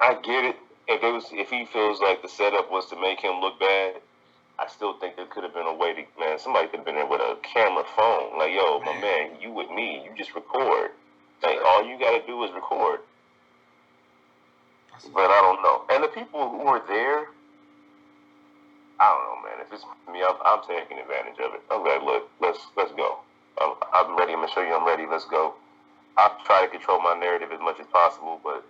I get it. If he feels like the setup was to make him look bad, I still think there could have been a way to, man, somebody could have been there with a camera phone. Like, yo, my man, you with me, you just record. Like, all you got to do is record. But I don't know. And the people who were there, I don't know, man. If it's me, I'm taking advantage of it. I'm like, look, let's go. I'm ready. I'm going to show you I'm ready. Let's go. I try to control my narrative as much as possible, but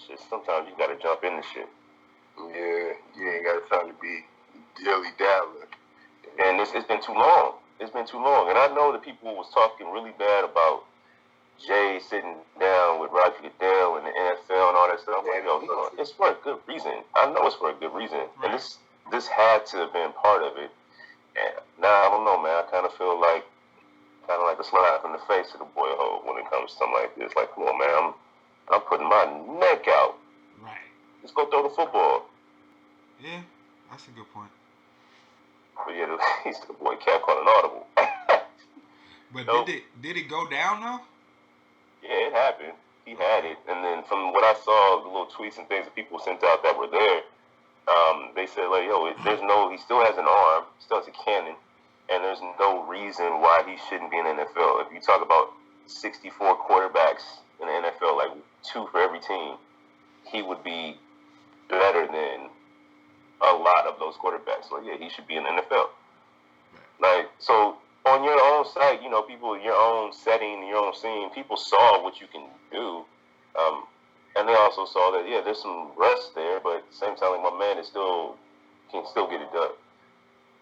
shit, sometimes you got to jump in the shit. Yeah, you ain't got time to be dilly-dabbling. And it's been too long. It's been too long. And I know that people was talking really bad about Jay sitting down with Roger Goodell and the NFL and all that stuff. Like, yo, it's for a good reason. I know it's for a good reason. And this had to have been part of it. And now, I don't know, man. I kind of feel like a slap in the face to the boy hole when it comes to something like this. Like, come on, man. I'm putting my neck out. Right. Let's go throw the football. Yeah, that's a good point. But yeah, he's the boy Cap called an audible. But did it go down though? Yeah, it happened. He had it, and then from what I saw, the little tweets and things that people sent out that were there, they said like, yo, he still has an arm, still has a cannon, and there's no reason why he shouldn't be in the NFL. If you talk about 64 quarterbacks in the NFL, like 2 for every team, he would be better than a lot of those quarterbacks. So yeah, he should be in the NFL. Like, so on your own site, people in your own setting, your own scene, people saw what you can do. And they also saw that, there's some rust there, but at the same time, like, my man can still get it done.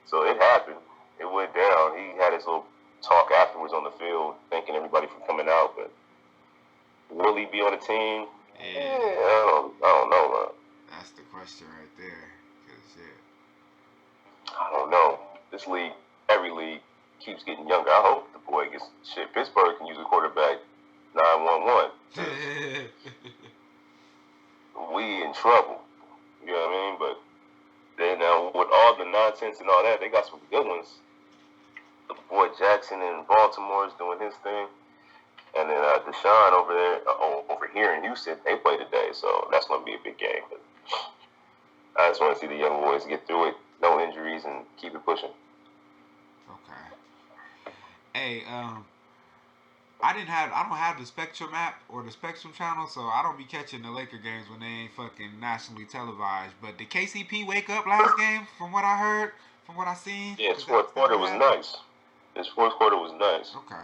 So it happened. It went down. He had his little talk afterwards on the field, thanking everybody for coming out, but will he be on the team? Yeah. I don't know, man. That's the question right there. Cause I don't know. This league, every league, keeps getting younger. I hope the boy gets shit. Pittsburgh can use a quarterback 911. We in trouble. You know what I mean? But then with all the nonsense and all that, they got some good ones. The boy Jackson in Baltimore is doing his thing. And then Deshaun over here in Houston, they play today. So that's going to be a big game. But I just want to see the young boys get through it. No injuries and keep it pushing. Okay. Hey, I don't have the Spectrum app or the Spectrum channel, so I don't be catching the Laker games when they ain't fucking nationally televised. But did KCP wake up last game? From what I heard, from what I seen. Yeah, his fourth quarter was nice. His fourth quarter was nice. Okay.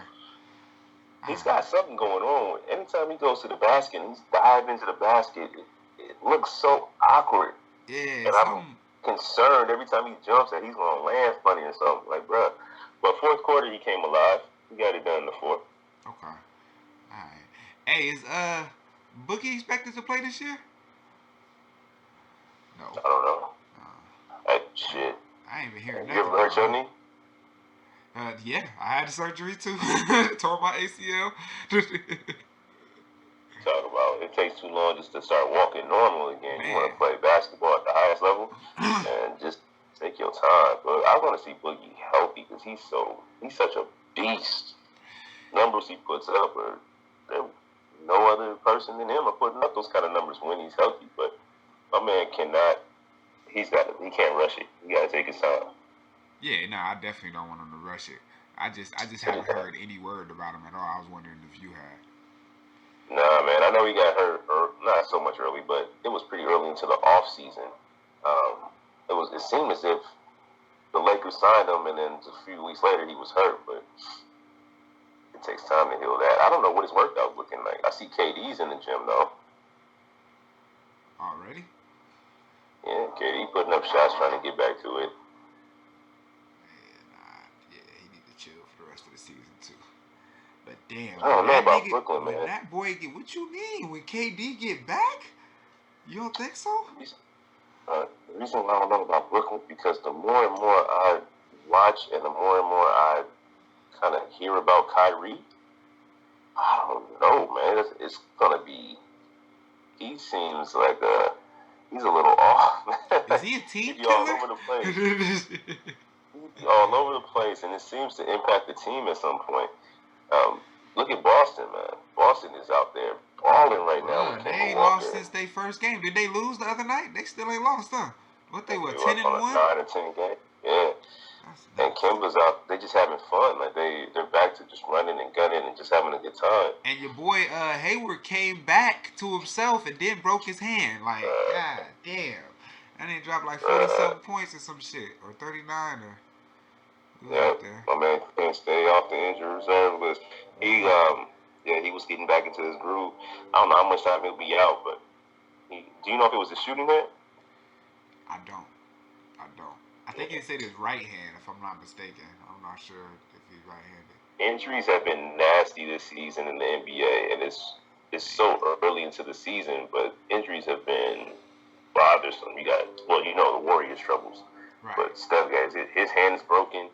He's got something going on. Anytime he goes to the basket, and he's diving into the basket. It looks so awkward. Yeah. And I'm concerned every time he jumps that he's gonna land funny or something. Like, bruh. But fourth quarter, he came alive. He got it done in the fourth. Okay. All right. Hey, is Boogie expected to play this year? No. I don't know. Hey, shit. I ain't even hearing nothing. You ever hurt your knee? Yeah, I had the surgery too. Tore my ACL. Talk about it takes too long just to start walking normal again. Man. You want to play basketball at the highest level and just take your time. But I want to see Boogie healthy because he's such a beast. Numbers he puts up, no other person than him are putting up those kind of numbers when he's healthy. But my man he can't rush it. He got to take his time. Yeah, no, I definitely don't want him to rush it. I just haven't heard any word about him at all. I was wondering if you had. Nah, man, I know he got hurt, not so much early, but it was pretty early into the off season. It seemed as if the Lakers signed him, and then a few weeks later he was hurt. But it takes time to heal that. I don't know what his workout's looking like. I see KD's in the gym though. Already? Yeah, KD putting up shots, trying to get back to it. He need to chill for the rest of the season too. But damn, I don't know about Brooklyn, man. When that boy what you mean? When KD get back? You don't think so? The reason why I don't know about Brooklyn is because the more and more I watch and the more I kind of hear about Kyrie, I don't know, man. It's gonna be. He seems like he's a little off. Is he a team killer? All over the place. All over the place, and it seems to impact the team at some point. Look at Boston, man. Boston is out there balling right now. They ain't lost since their first game. Did they lose the other night? They still ain't lost, huh? What they were 10-1? 9-10 game. Yeah. And Kimba's out. They just having fun. Like they're back to just running and gunning and just having a good time. And your boy Hayward came back to himself and then broke his hand. Like, god damn. That didn't drop like 47 points or some shit, or 39 or. Yeah, my man can't stay off the injury reserve list. He was getting back into his groove. I don't know how much time he'll be out, but do you know if it was a shooting hand? I don't. I think he said his right hand, if I'm not mistaken. I'm not sure if he's right-handed. Injuries have been nasty this season in the NBA, and it's so early into the season, but injuries have been bothersome. The Warriors' troubles. Right. But Steph, guys, his hand is broken.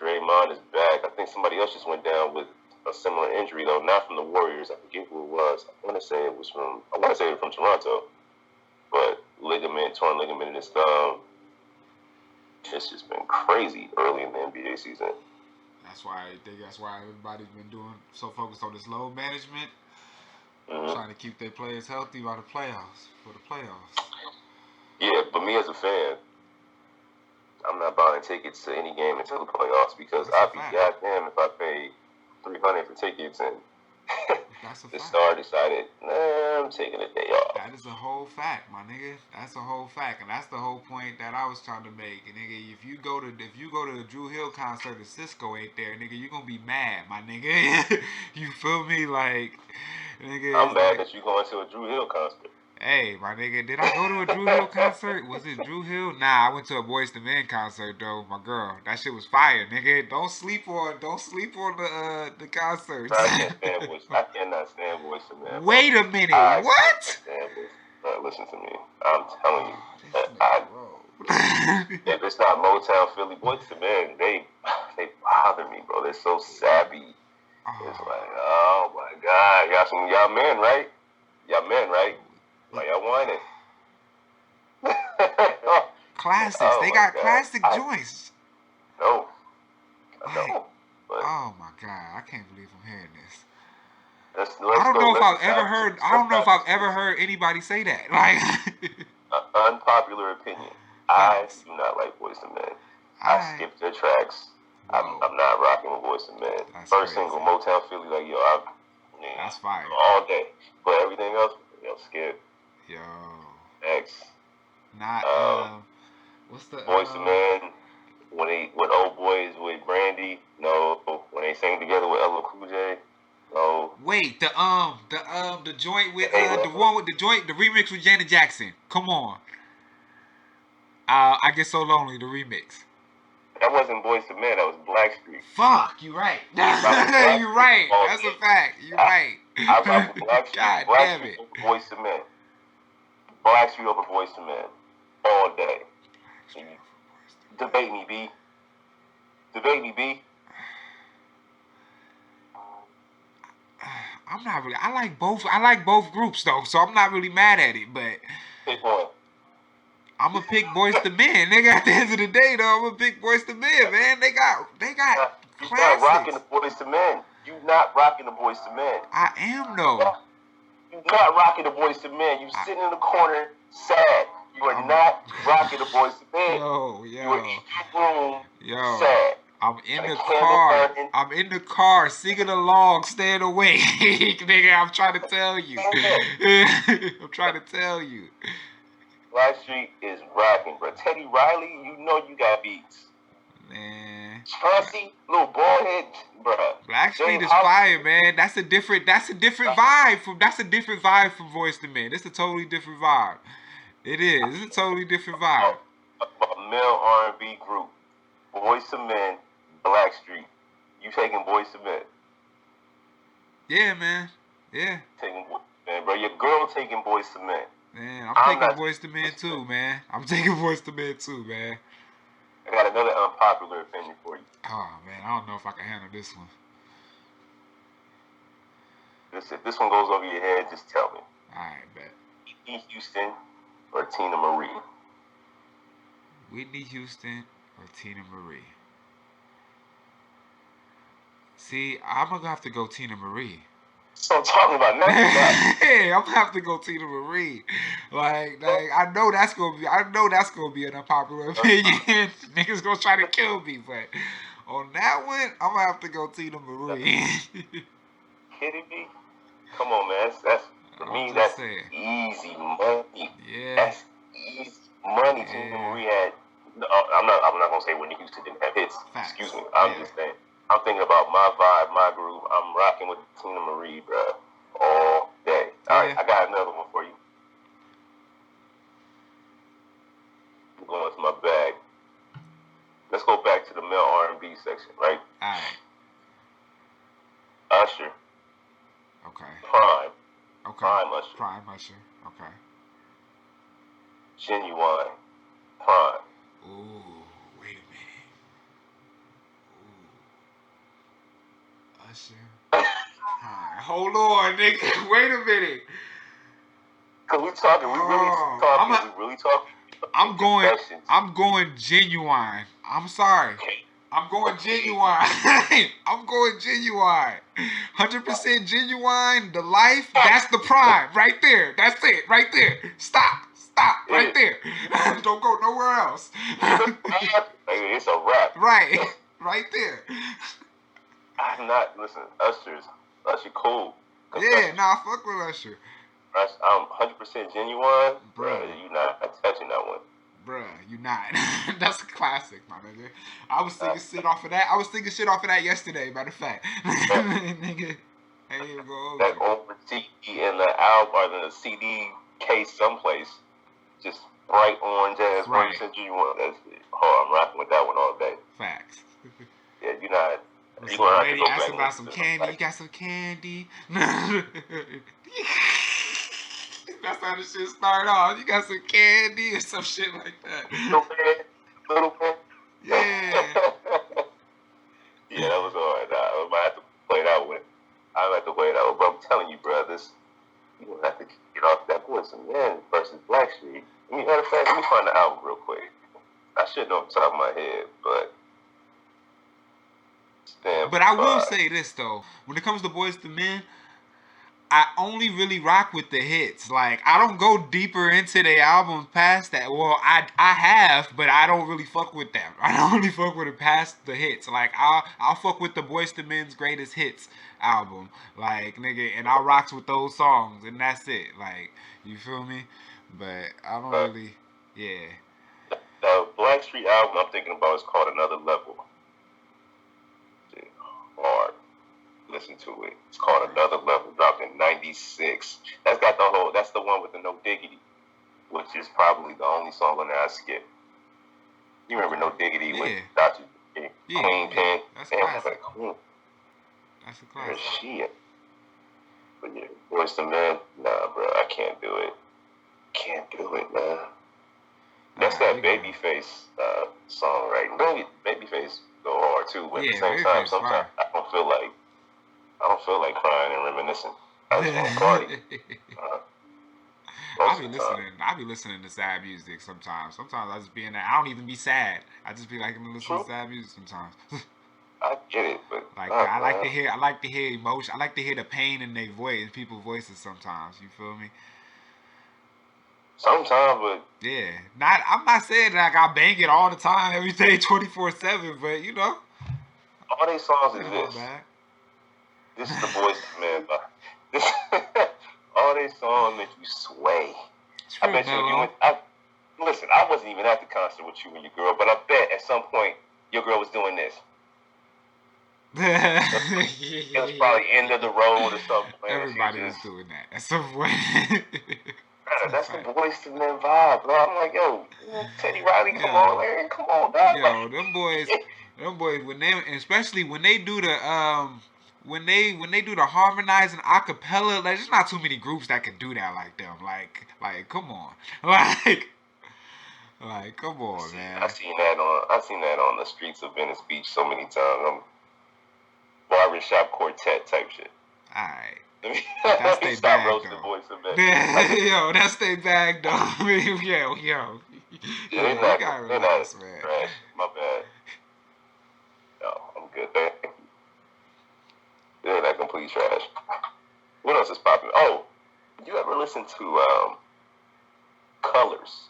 Draymond is back. I think somebody else just went down with a similar injury, though, not from the Warriors. I forget who it was. I want to say it was from Toronto. But torn ligament in his thumb. It's just been crazy early in the NBA season. That's why everybody's been doing so focused on this load management, trying to keep their players healthy for the playoffs. Yeah, but me as a fan, I'm not buying tickets to any game until the playoffs because I'd be goddamn if I paid $300 for tickets and That's a the fact. star decided, nah, I'm taking a day off. That is a whole fact, my nigga. That's a whole fact, and that's the whole point that I was trying to make. And nigga, if you go to the Drew Hill concert and Cisco ain't there, nigga, you gonna be mad, my nigga. You feel me? Like, nigga, I'm mad like, that you going to a Drew Hill concert. hey, my nigga, did I go to a Drew Hill concert? Was it Drew Hill? Nah, I went to a Boyz II Men concert though. My girl, that shit was fire, nigga. Don't sleep on the concerts. I cannot stand Boyz II Men. Wait a minute, I what? can't stand Boyz. Listen to me. I'm telling you. If it's not Motown, Philly, Boyz II Men, they bother me, bro. They're so savvy. It's like, oh my God, y'all men, right? Y'all men, right? Why y'all whining? Classics. Oh they my got God. classic joints. No. I Like, know. But oh my God, I can't believe I'm hearing this. let's I don't go. know if Let's I've ever heard. I don't know if I've ever heard anybody say that. Like, unpopular opinion. I do not like Boyz II Men. I skipped their tracks. I'm not rocking with Boyz II Men. That's First crazy. single, Motown Philly, like yo, that's fire. All day. But everything else, yo, skip. Yo. X. Not what's the Boyz II Men? When old boys with Brandy, no. When they sang together with LL Cool J, no. Wait, the joint with the remix with Janet Jackson. Come on. I Get So Lonely, the remix. That wasn't Boyz II Men, that was Blackstreet. Fuck, you right. You right. That's a fact. You right. I rock with Blackstreet. God damn it. Over Boyz II Men. Blackstreet over Boyz II Men. All day. Debate me, B. Debate me, B. I'm not really. I like both groups though, so I'm not really mad at it. But pick one. I'm gonna pick Boyz II Men. Nigga, at the end of the day, though, I'm gonna pick Boyz II Men. Man, they got You're classics. not rocking the Boyz II Men. You not rocking the Boyz II Men. I am though. You're not rocking the Boyz II Men. You sitting in the corner, sad. You are not rocking the Boyz II Men. Yo. You are in your room, sad. I'm in the car. I'm in the car singing along, staying away. Nigga, I'm trying to tell you. I'm trying to tell you. Blackstreet is rocking, bro. Teddy Riley, you know you got beats. Man. Chauncey, little bald head, bro. Blackstreet is fire, man. That's a different vibe from Boyz II Men. It's a totally different vibe. It is. It's a totally different vibe. A male R&B group. Boyz II Men, Blackstreet. You taking Boyz II Men? Yeah, man. Yeah. Taking Boyz II Men, bro. Your girl taking Boyz II Men. Man, I'm taking Boyz II Men too, man. I'm taking Boyz II Men too, man. I got another unpopular opinion for you. Oh man, I don't know if I can handle this one. If this one goes over your head, just tell me. Alright, bet. Whitney Houston or Tina Marie? Whitney Houston or Tina Marie? See, I'm gonna have to go Tina Marie. So I'm talking about nothing. Hey, I'm gonna have to go Tina Marie. Like I know that's gonna be an unpopular opinion. Niggas gonna try to kill me, but on that one, I'm gonna have to go Tina Marie. Kidding me? Come on, man. That's for me. That's easy money. Yeah. That's easy money. Yeah. Tina Marie had. I'm not gonna say Whitney Houston didn't have hits. Facts. Excuse me. I'm just saying. I'm thinking about my vibe, my groove. I'm rocking with Tina Marie, bro, all day. All right, I got another one for you. I'm going to my bag. Let's go back to the male R&B section, right? All right. Usher. Okay. Prime. Okay. Prime Usher. Prime Usher. Okay. Genuine. Prime. Ooh, wait a minute. Ooh. Usher. Right, hold on, nigga. Wait a minute. Cause we talking. We really talking. I'm going Genuine. I'm sorry. I'm going Genuine. I'm going Genuine. 100% Genuine. The life. That's the prime. Right there. That's it. Right there. Stop. Right there. Don't go nowhere else. It's a wrap. Right. Right there. I'm not. Listen, Usher cool. Yeah, nah, fuck with Usher. I'm 100% genuine, bro. You not touching that one. Bruh, you not. That's a classic, my nigga. I was thinking shit off of that. I was thinking shit off of that yesterday, matter of fact. Nigga, I ain't even gonna hold that you. on the CD in the album or the CD case someplace, just bright orange ass Right. version. You want that's it. Oh, I'm rocking with that one all day. Facts. Yeah, you're not. Listen, You gonna have to lady go asked back about and some listen to candy. them. You got some candy? That's how the shit start off. You got some candy or some shit like that. Little bit. Yeah. Yeah, that was hard. I might have to play that one. I might have to play that one. But I'm telling you, bro, you gonna have to get off that Boys and Men versus Blackstreet. Matter of fact, let me find the album real quick. I should know off the top of my head, but. But I will say this though, when it comes to Boys to Men, I only really rock with the hits. Like I don't go deeper into the albums past that. Well, I have, but I don't really fuck with them. I don't really fuck with it past the hits. Like I'll fuck with the Boys to Men's Greatest Hits album, like nigga, and I rocks with those songs, and that's it. Like you feel me? But I don't really, yeah. The Blackstreet album I'm thinking about is called Another Level. Hard. Listen to it. It's called Another Level, dropped in '96. That's the one with the No Diggity, which is probably the only song on there I skip. You remember No Diggity with Dr. Queen Pen? That's Damn, classic. That's a classic. Shit. But yeah, Boys to Men, nah, bro, I can't do it. Can't do it, man. That's that Babyface song, right? Babyface go hard too, but at the same time, sometimes I don't feel like crying and reminiscing. I just want to party. I be listening to sad music sometimes. Sometimes I just be in there. I don't even be sad. I just be like listening to sad music sometimes. I get it, but like I like to hear emotion. I like to hear the pain in their voice, in people's voices sometimes. You feel me? Sometimes, but yeah, I'm not saying that I bang it all the time, every day, 24/7. But you know, all these songs is this. This is the Boys to Men. All these songs make you sway. True, I bet listen, I wasn't even at the concert with you and your girl, but I bet at some point your girl was doing this. It was probably End of the Road or something. Everybody was doing that at some point. That's the Boys to Men vibe, bro. I'm like, yo, Teddy Riley, come on, Larry, come on, dog. Yo, them boys, especially when they do the when they do the harmonizing acapella, like there's not too many groups that can do that like them. Like come on, like come on, man. I seen that on the streets of Venice Beach so many times. Barbershop quartet type shit. Alright. That's they bag though. Yo, that's they bag though. yo. Yeah, you gotta relax, man. My bad. No, I'm good, man. They're not complete trash. What else is popping? Oh, you ever listen to Colors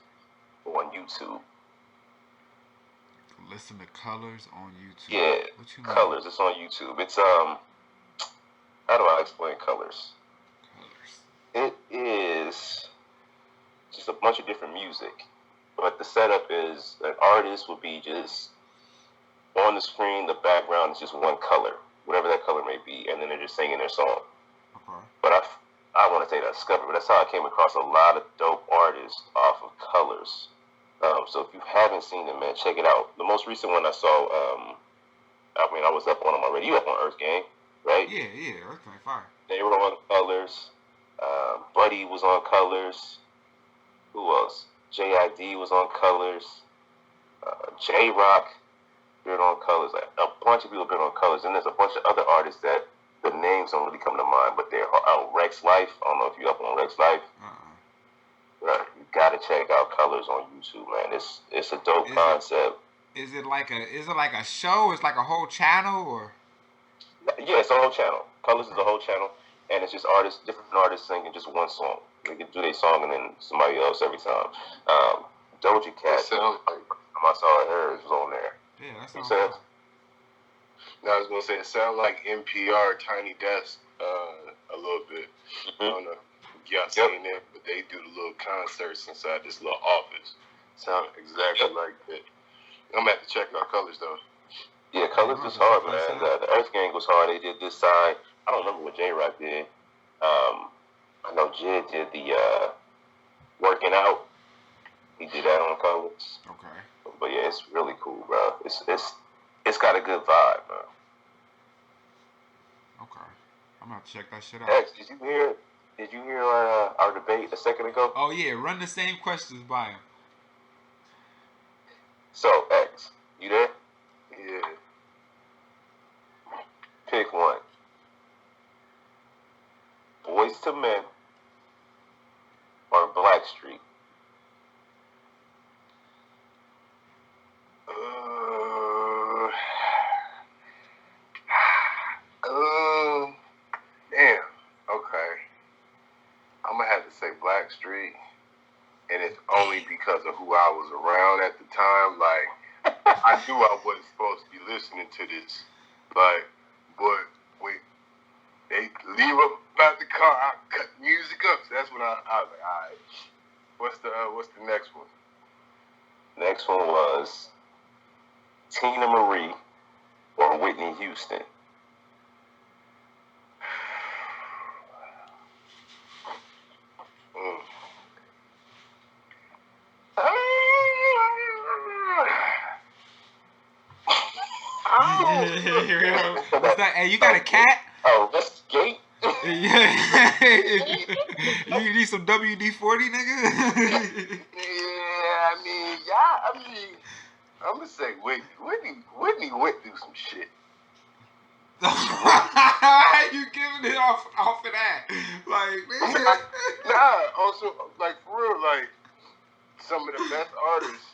on YouTube? Listen to Colors on YouTube? Yeah, what you Colors. Mean? It's on YouTube. It's how do I explain Colors? It is just a bunch of different music, but the setup is an artist would be just on the screen. The background is just one color, whatever that color may be, and then they're just singing their song. Okay. But I want to say that discovery, but that's how I came across a lot of dope artists off of Colors. So if you haven't seen it, man, check it out. The most recent one I saw, I was up on them already. You up on Earth Gang, right? Yeah, Earth Gang, fire. They were on Colors. Buddy was on Colors. Who else? JID was on Colors. J-Rock been on Colors. Like, a bunch of people have been on Colors. And there's a bunch of other artists that the names don't really come to mind, but they're on Rex Life. I don't know if you're up on Rex Life. Right. You gotta check out Colors on YouTube, man. It's a dope concept. Is it like a show? It's like a whole channel, or? Yeah, it's a whole channel. Colors is a whole channel, and it's just different artists singing just one song. They can do their song and then somebody else every time. Doja Cat. I saw hers was on there. Yeah, that's what I was gonna say it sounds like NPR Tiny Desk a little bit. I don't know if y'all seen it, but they do the little concerts inside this little office. Sound exactly like that. I'm gonna have to check out Colors though. Yeah, Colors was hard, man. The Earth Gang was hard. They did this side. I don't remember what J-Rock did. I know Jid did the Working Out. He did that on Colors. Okay. But yeah, it's really cool, bro. It's got a good vibe, bro. Okay. I'm gonna have to check that shit out. X, did you hear our debate a second ago? Oh yeah, run the same questions by him. So X, you there? Yeah. Pick one. Boys to Men or Blackstreet? Damn. Okay. I'm gonna have to say Blackstreet, and it's only because of who I was around at the time. Like, I knew I wasn't supposed to be listening to this. Like, but wait, they leave up about the car, I cut the music up. So that's when I was like, all right. What's the next one? Next one was Tina Marie or Whitney Houston. What's that? Hey, you got a cat? Oh, that's Gate. Yeah. You need some WD-40, nigga? Yeah, I'm gonna say Whitney. Whitney went through some shit. You giving it off of that? Like, nigga. Nah, also, like, for real, like, some of the best artists,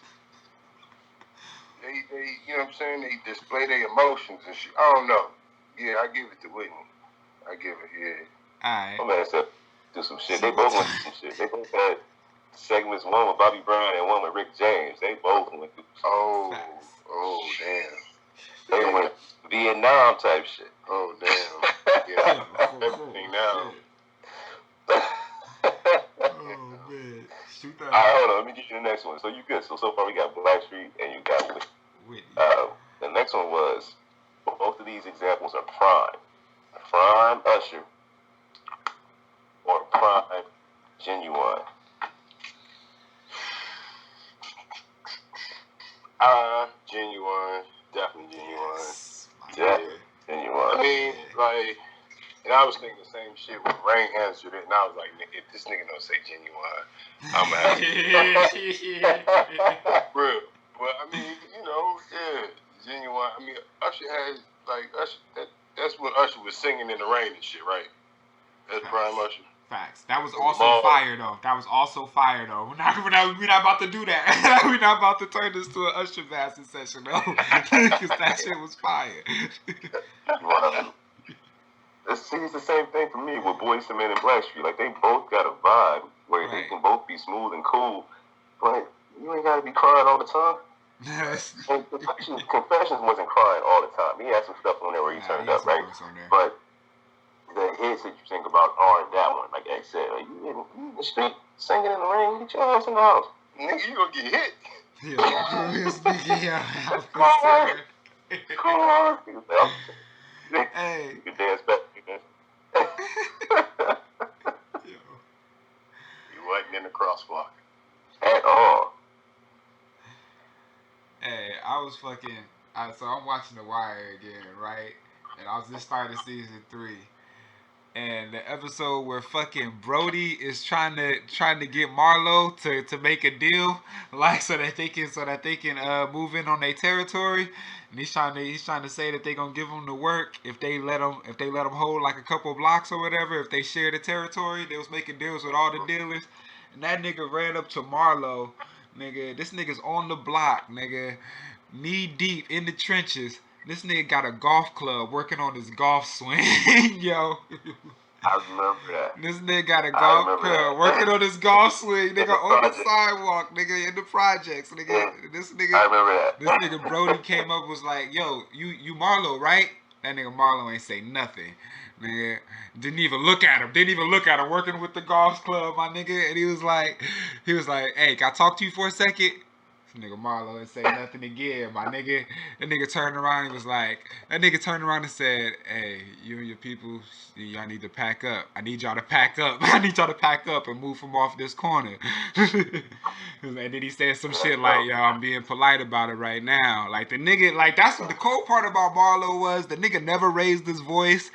they, you know what I'm saying? They display their emotions and shit. I don't know. Yeah, I give it to Whitney. I give it, yeah. Alright. My man said do some shit. They both went through some shit. They both had segments, one with Bobby Brown and one with Rick James. They both went through some shit. Oh, damn. They went Vietnam type shit. Oh, damn. Yeah, everything now. Oh, man. Shoot that. All right, hold on. Let me get you the next one. So you good. So far we got Blackstreet and you got Whitney. The next one was, both of these examples are Prime. Prime Usher or Prime Genuine. Genuine. Definitely Genuine. Yeah, Genuine. I mean, like, and I was thinking the same shit when Rain answered it, and I was like, if this nigga don't say Genuine, I'm happy. Real. But, I mean, you know, yeah, Genuine. I mean, Usher has, like, Usher, that's when Usher was singing in the rain and shit, right? That's Prime Usher. Facts. That was also fire, though. We're not about to do that. We're not about to turn this to an Usher bastard session, though. Because that shit was fire. Wow. It's the same thing for me with Boyz II Men and Blackstreet. Like, they both got a vibe where they can both be smooth and cool, but you ain't got to be crying all the time. And Confessions wasn't crying all the time. He had some stuff on there where he turned up, right? But the hits that you think about aren't that one. Like X said, like, you in the street singing in the rain, get your ass in the house. Nigga, you gonna get hit. Come on. Hey. You can dance back. You wasn't in the crosswalk at all. Hey, I was fucking. So I'm watching The Wire again, right? And I was just starting season 3. And the episode where fucking Brody is trying to get Marlo to make a deal, like so that they can move in on their territory, and he's trying to say that they gonna give him the work if they let him hold like a couple blocks or whatever. If they share the territory, they was making deals with all the dealers, and that nigga ran up to Marlo, nigga. This nigga's on the block, nigga, knee deep in the trenches. This nigga got a golf club working on his golf swing, yo. I remember that. This nigga got a golf club working on his golf swing, nigga, on the sidewalk, nigga, in the projects, nigga. Yeah. This nigga, I remember that. This nigga Brody came up was like, yo, you Marlo, right? That nigga Marlo ain't say nothing. Nigga, didn't even look at him. Working with the golf club, my nigga. And he was like, hey, can I talk to you for a second? Nigga Marlo ain't say nothing again, my nigga. That nigga turned around and said, hey, you and your people, y'all need to pack up. I need y'all to pack up and move from off this corner. And then he said some shit like, yo, I'm being polite about it right now. Like the nigga, like that's what the cold part about Marlo was. The nigga never raised his voice.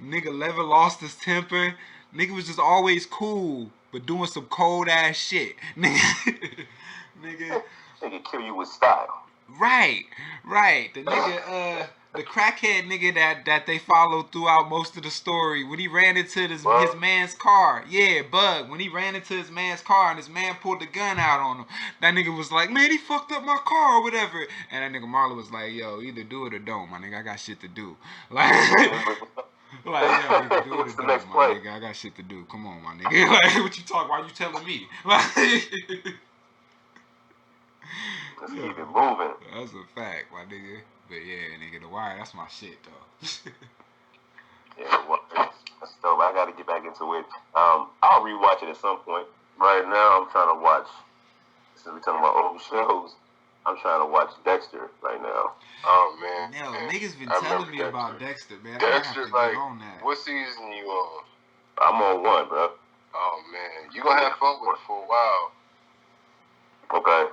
Nigga never lost his temper. Nigga was just always cool, but doing some cold ass shit. Nigga. Nigga kill you with style. Right. The nigga, the crackhead nigga that they followed throughout most of the story, when he ran into his man's car. Yeah, Bug. When he ran into his man's car and his man pulled the gun out on him, that nigga was like, man, he fucked up my car or whatever. And that nigga Marlo was like, yo, either do it or don't, my nigga. I got shit to do. Like, yeah, either do it or don't, my nigga. I got shit to do. Come on, my nigga. Like, what you talking? Why you telling me? Like, let's keep it moving. That's a fact, my nigga. But yeah, nigga, The Wire, that's my shit, though. Yeah, well, that's dope. I gotta get back into it. I'll rewatch it at some point. Right now, I'm trying to watch, since we're talking about old shows, I'm trying to watch Dexter right now. Oh, man. Yo, niggas been telling me about Dexter, man. Dexter, like, on that. What season you on? I'm on 1, bro. Oh, man. You gonna have fun with it for a while. Okay.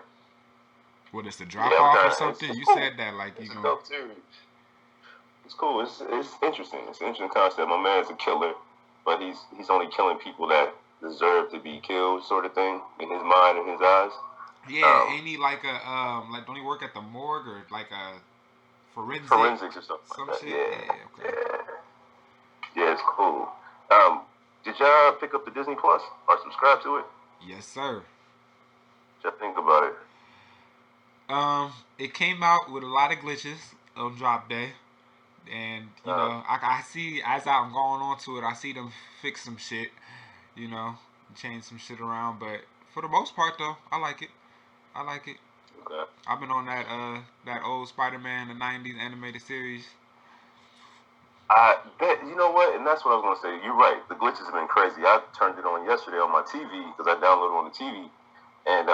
What, it's the drop-off or something? You said that like you know. It's cool. It's interesting. It's an interesting concept. My man's a killer, but he's only killing people that deserve to be killed, sort of thing, in his mind and his eyes. Yeah, ain't he like a like? Don't he work at the morgue or like a forensics or something like that? Shit? Yeah. Okay. Yeah, it's cool. Did y'all pick up the Disney Plus or subscribe to it? Yes, sir. What y'all think about it? It came out with a lot of glitches on drop day, and you know, I see as I'm going on to it, I see them fix some shit, you know, change some shit around. But for the most part, though, I like it. Okay. I've been on that old Spider-Man, the '90s animated series. I bet, you know what, and that's what I was gonna say. You're right. The glitches have been crazy. I turned it on yesterday on my TV because I downloaded it on the TV, and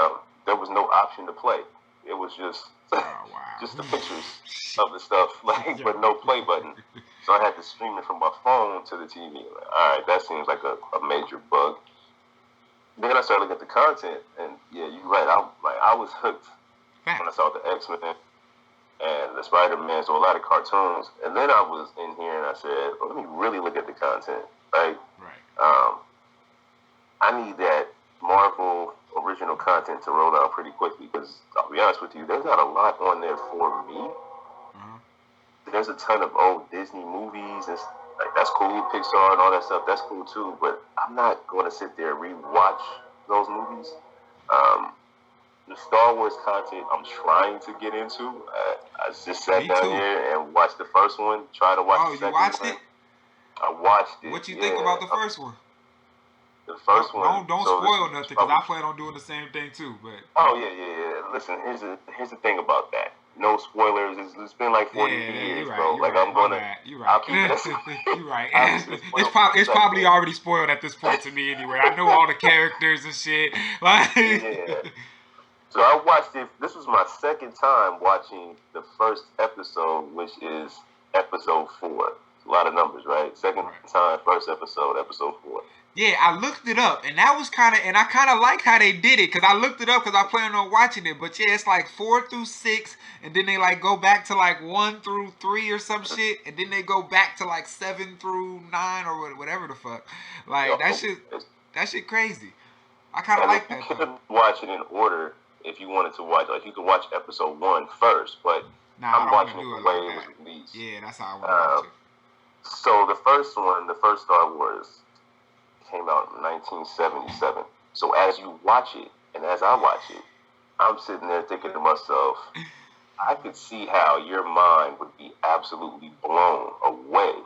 there was no option to play. It was just just the pictures of the stuff, like, but no play button. So I had to stream it from my phone to the TV. Like, all right, that seems like a major bug. Then I started looking at the content, and yeah, you're right. I was hooked when I saw the X-Men and the Spider-Man, so a lot of cartoons. And then I was in here and I said, well, let me really look at the content, right? I need that Marvel original content to roll out pretty quickly because I'll be honest with you, there's not a lot on there for me. There's a ton of old Disney movies and like that's cool, Pixar and all that stuff, that's cool too, but I'm not going to sit there and rewatch those movies. The Star Wars content I'm trying to get into. I just sat down here and watched the first one, try to watch the second one. Oh, you watched it? I watched it. What you think about the first one? The first one. Don't spoil nothing because I plan on doing the same thing too. But yeah. Listen, here's the thing about that. No spoilers. It's been like 40 years, bro. Like I'm gonna. You're right. I'll keep it. You're right. It's probably already spoiled at this point to me anyway. I know all the characters and shit. Like. Yeah. So I watched it. This was my second time watching the first episode, which is episode 4. It's a lot of numbers, right? Second time, first episode 4. Yeah, I looked it up, and that was and I kind of like how they did it, because I looked it up because I planned on watching it, but yeah, it's like 4 through 6, and then they like go back to like 1 through 3 or some shit, and then they go back to like 7 through 9 or whatever the fuck. Like, that shit crazy. I kind of like that, though. You could watch it in order if you wanted to watch, like you could watch episode 1 first, but I'm watching it the way it was released. Yeah, that's how I want to watch it. So the first one, the first Star Wars, came out in 1977. So as you watch it, and as I watch it, I'm sitting there thinking to myself, I could see how your mind would be absolutely blown away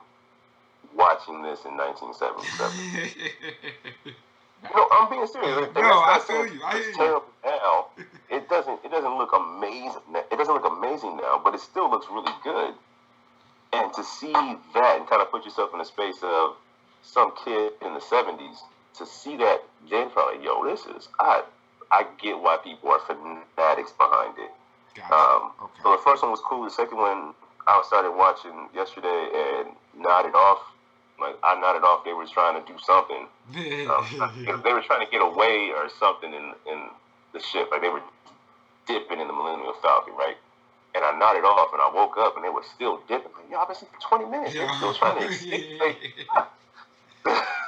watching this in 1977. No, I'm being serious. I feel you. I hear you. Terrible now. It doesn't look amazing. It doesn't look amazing now, but it still looks really good. And to see that and kind of put yourself in the space of some kid in the 70s, to see that, then probably, yo, this is, I get why people are fanatics behind it. Gotcha. Okay. So the first one was cool. The second one, I started watching yesterday and nodded off. Like, I nodded off. They were trying to do something. They were trying to get away or something in the ship. Like, they were dipping in the Millennium Falcon, right? And I nodded off, and I woke up, and they were still dipping. Like, yo, I've been sleeping for 20 minutes. They're still trying to escape.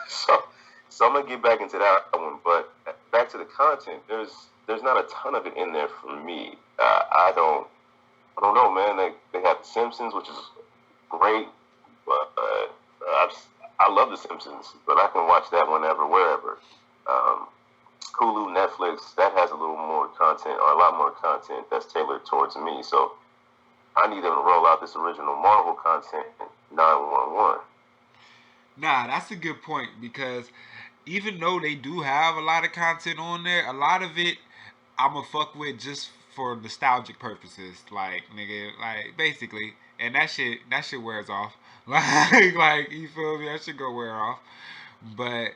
So I'm gonna get back into that one. But back to the content. There's not a ton of it in there for me. I don't know, man. They have The Simpsons, which is great, but I love The Simpsons, but I can watch that whenever, wherever. Hulu, Netflix, that has a little more content, or a lot more content that's tailored towards me. So I need them to roll out this original Marvel content, 911. Nah, that's a good point, because even though they do have a lot of content on there, a lot of it I'ma fuck with just for nostalgic purposes. Like, nigga, like, basically. And that shit wears off. Like, you feel me? That shit go wear off. But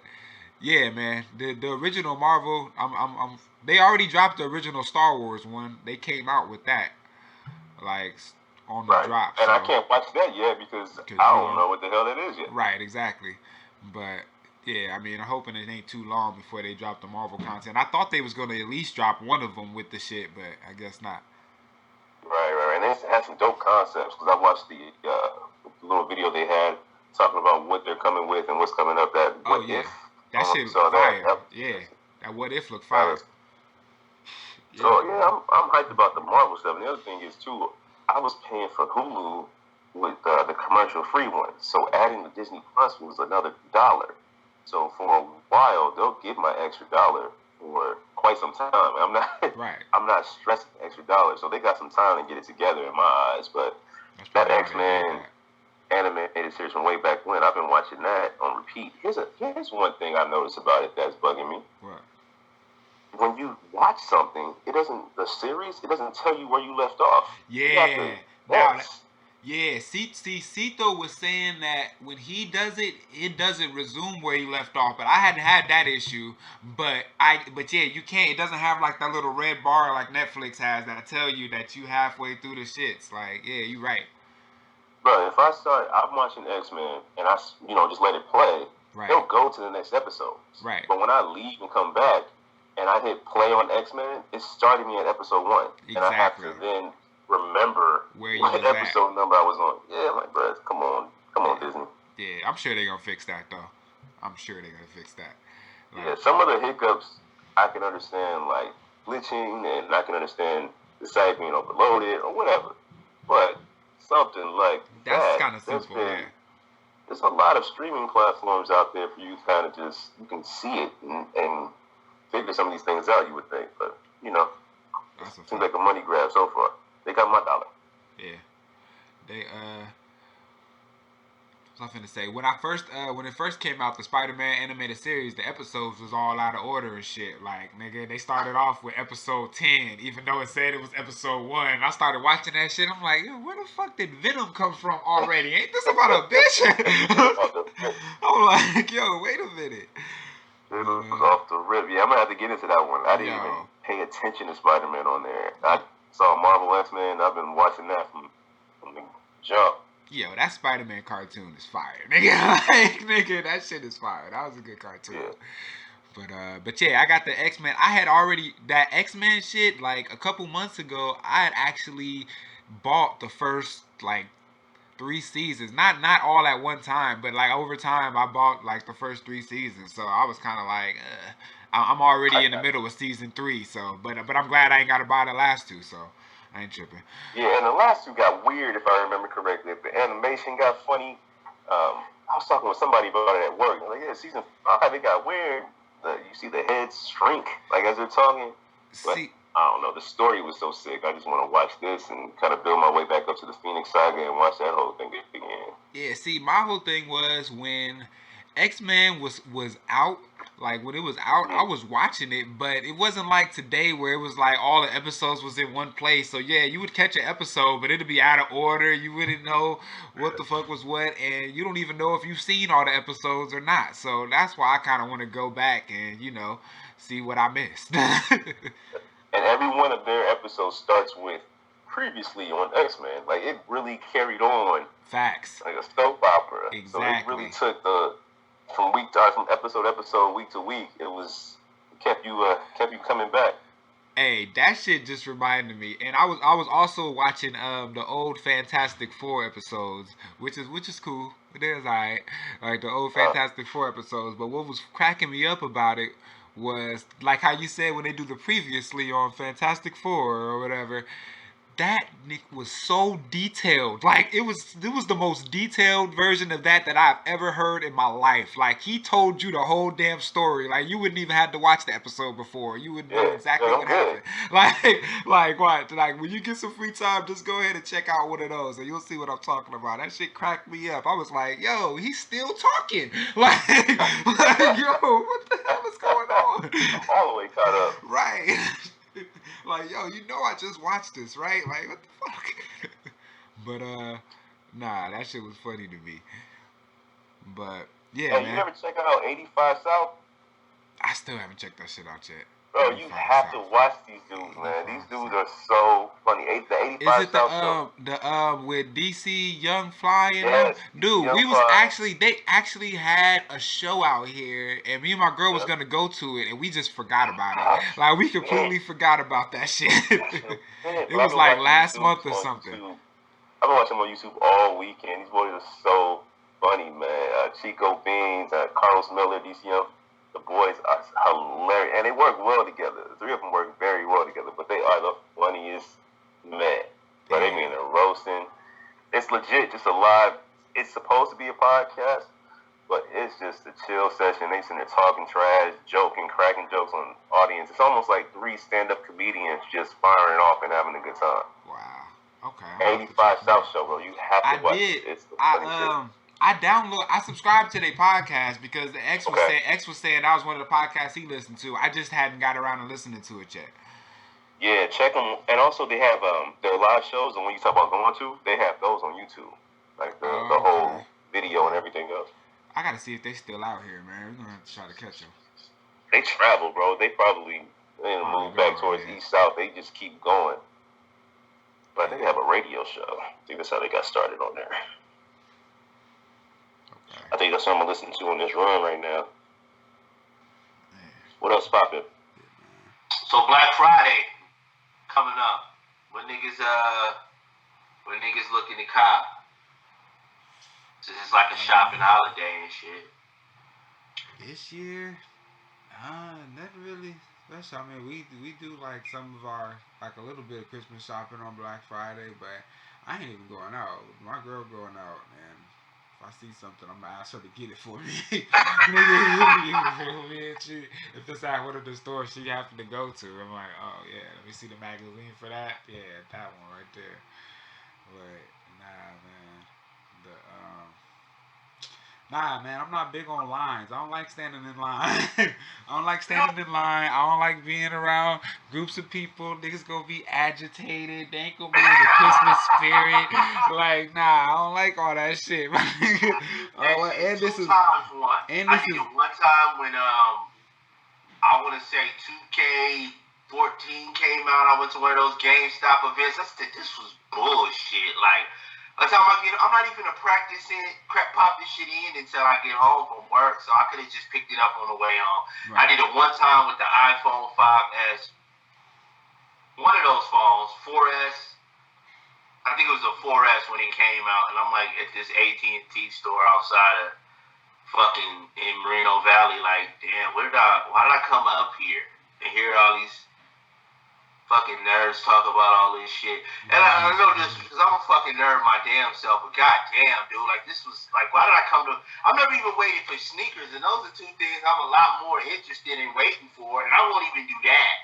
yeah, man, the original Marvel, they already dropped the original Star Wars one. They came out with that, like, on the drop. And so I can't watch that yet because I don't know what the hell that is yet. Right, exactly. But yeah, I mean, I'm hoping it ain't too long before they drop the Marvel content. I thought they was gonna at least drop one of them with the shit, but I guess not. Right. And they had some dope concepts, because I watched the little video they had talking about what they're coming with and what's coming up. That What If. That shit looked fire. That What If looked fire. So yeah, I'm hyped about the Marvel stuff. And the other thing is too, I was paying for Hulu with the commercial free one. So adding the Disney Plus was another $1. So for a while, they'll give my extra $1 for quite some time. I'm not stressing the extra $1. So they got some time to get it together in my eyes. But that X-Men animated series from way back when, I've been watching that on repeat. Here's one thing I noticed about it that's bugging me. What? When you watch something, it doesn't tell you where you left off. Yeah. Cito was saying that when he does it, it doesn't resume where he left off. But I hadn't had that issue. But yeah, you can't. It doesn't have like that little red bar like Netflix has that tell you that you halfway through the shits. Like, yeah, you right. Bro, if I'm watching X-Men and I just let it play, they'll go to the next episode. Right. But when I leave and come back and I hit play on X-Men, it started me at episode 1. Exactly. And I have to then remember what episode number I was on. Yeah, I'm like, bro, come on, Disney. Yeah, I'm sure they're going to fix that, though. I'm sure they're going to fix that. Like, yeah, some of the hiccups I can understand, like glitching, and I can understand the site being overloaded or whatever. But something like that's kind of simple, there's a lot of streaming platforms out there for you to kind of you can see it and figure some of these things out, you would think. But, it seems like a money grab so far. They got my $1. Yeah. They, what was I finna say? When it first came out, the Spider-Man animated series, the episodes was all out of order and shit. Like, nigga, they started off with episode 10, even though it said it was episode 1. I started watching that shit. I'm like, yo, where the fuck did Venom come from already? Ain't this about a bitch? I'm like, yo, wait a minute. It was off the rip. Yeah, I'm gonna have to get into that one. I didn't even pay attention to Spider-Man on there. I saw Marvel X-Men. I've been watching that from the jump. Yo, that Spider-Man cartoon is fire, nigga. Like, nigga, that shit is fire. That was a good cartoon. Yeah. But yeah, I got the X-Men. I had already, that X-Men shit, like, a couple months ago, I had actually bought the first, like, 3 seasons. Not all at one time, but, like, over time, I bought, like, the first 3 seasons. So I was kind of like, I'm already in the middle of season 3, so, but I'm glad I ain't got to buy the last 2, so I ain't tripping. Yeah, and the last 2 got weird, if I remember correctly. The animation got funny. I was talking with somebody about it at work. I'm like, yeah, season 5, it got weird. You see the heads shrink, like, as they're talking. But I don't know. The story was so sick. I just want to watch this and kind of build my way back up to the Phoenix Saga and watch that whole thing again. Yeah, see, my whole thing was when X-Men was out, Like when it was out, I was watching it, but it wasn't like today where it was like all the episodes was in one place. So yeah, you would catch an episode, but it'd be out of order. You wouldn't know what the fuck was what, and you don't even know if you've seen all the episodes or not. So that's why I kind of want to go back and see what I missed. And every one of their episodes starts with previously on X-Men. Like it really carried on. Facts. Like a soap opera. Exactly. So it really took from episode week to week. It kept you coming back. Hey, that shit just reminded me, and I was also watching the old Fantastic Four episodes, which is cool. It is alright, like the old Fantastic Four episodes. But what was cracking me up about it was like how you said when they do the previously on Fantastic Four or whatever. That Nick was so detailed. Like it was the most detailed version of that I've ever heard in my life. Like he told you the whole damn story. Like you wouldn't even have to watch the episode before. You would know exactly what happened. Like what? Like when you get some free time, just go ahead and check out one of those and you'll see what I'm talking about. That shit cracked me up. I was like, yo, he's still talking. Like yo, what the hell is going on? I'm all the way caught up. Right. Like, yo, I just watched this, right? Like, what the fuck? But, nah, that shit was funny to me. But, yeah, man. You ever check out 85 South? I still haven't checked that shit out yet. Bro, you have to watch these dudes, man. These dudes are so funny. The 85 Is it South show. the with DC Young Fly and yes, them? Dude, they actually had a show out here, and me and my girl was gonna go to it, and we just forgot about it. Like we completely forgot about that shit. It was like last month or something. I've been watching them on YouTube all weekend. These boys are so funny, man. Chico Beans, Carlos Miller, DC Young. The boys are hilarious, and they work well together. The three of them work very well together, but they are the funniest men. But they mean they're roasting. It's legit, just a live. It's supposed to be a podcast, but it's just a chill session. They sitting there talking trash, joking, cracking jokes on audience. It's almost like three stand-up comedians just firing off and having a good time. Wow. Okay. 85 South Show, bro. You have to watch it. It's the funny shit. I subscribed to their podcast because the X was saying that was one of the podcasts he listened to. I just hadn't got around to listening to it yet. Yeah, check them. And also they have their live shows, and when you talk about going to, they have those on YouTube. Like the whole video and everything else. I gotta see if they still out here, man. We're gonna have to try to catch them. They travel, bro. They probably move back towards East South. They just keep going. But I think they have a radio show. I think that's how they got started on there. I think that's what I'm listening to on this run right now. What else poppin'? So Black Friday coming up. When niggas looking to cop. So it's like a shopping holiday and shit. This year, never really special. I mean, we do like some of our like a little bit of Christmas shopping on Black Friday, but I ain't even going out. My girl going out, and if I see something, I'm gonna ask her to get it for me. If it's at one of the stores she happened to go to, I'm like, oh yeah, let me see the magazine for that. Yeah, that one right there. But nah, man, I'm not big on lines. I don't like standing in line. I don't like being around groups of people. Niggas gonna be agitated. They ain't gonna be in the Christmas spirit. Like, nah, I don't like all that shit. One time when I want to say 2K14 came out, I went to one of those GameStop events. I said this was bullshit. Like, by the time I'm not even pop this shit in until I get home from work, so I could have just picked it up on the way home. Right. I did it one time with the iPhone 5S, one of those phones, 4S. I think it was a 4S when it came out, and I'm like at this AT&T store outside of fucking in Moreno Valley, like, damn, why did I come up here and hear all these fucking nerds talk about all this shit? And I know this because I'm a fucking nerd my damn self, but goddamn, dude, like this was like, why did I come to? I'm never even waiting for sneakers, and those are two things I'm a lot more interested in waiting for, and I won't even do that.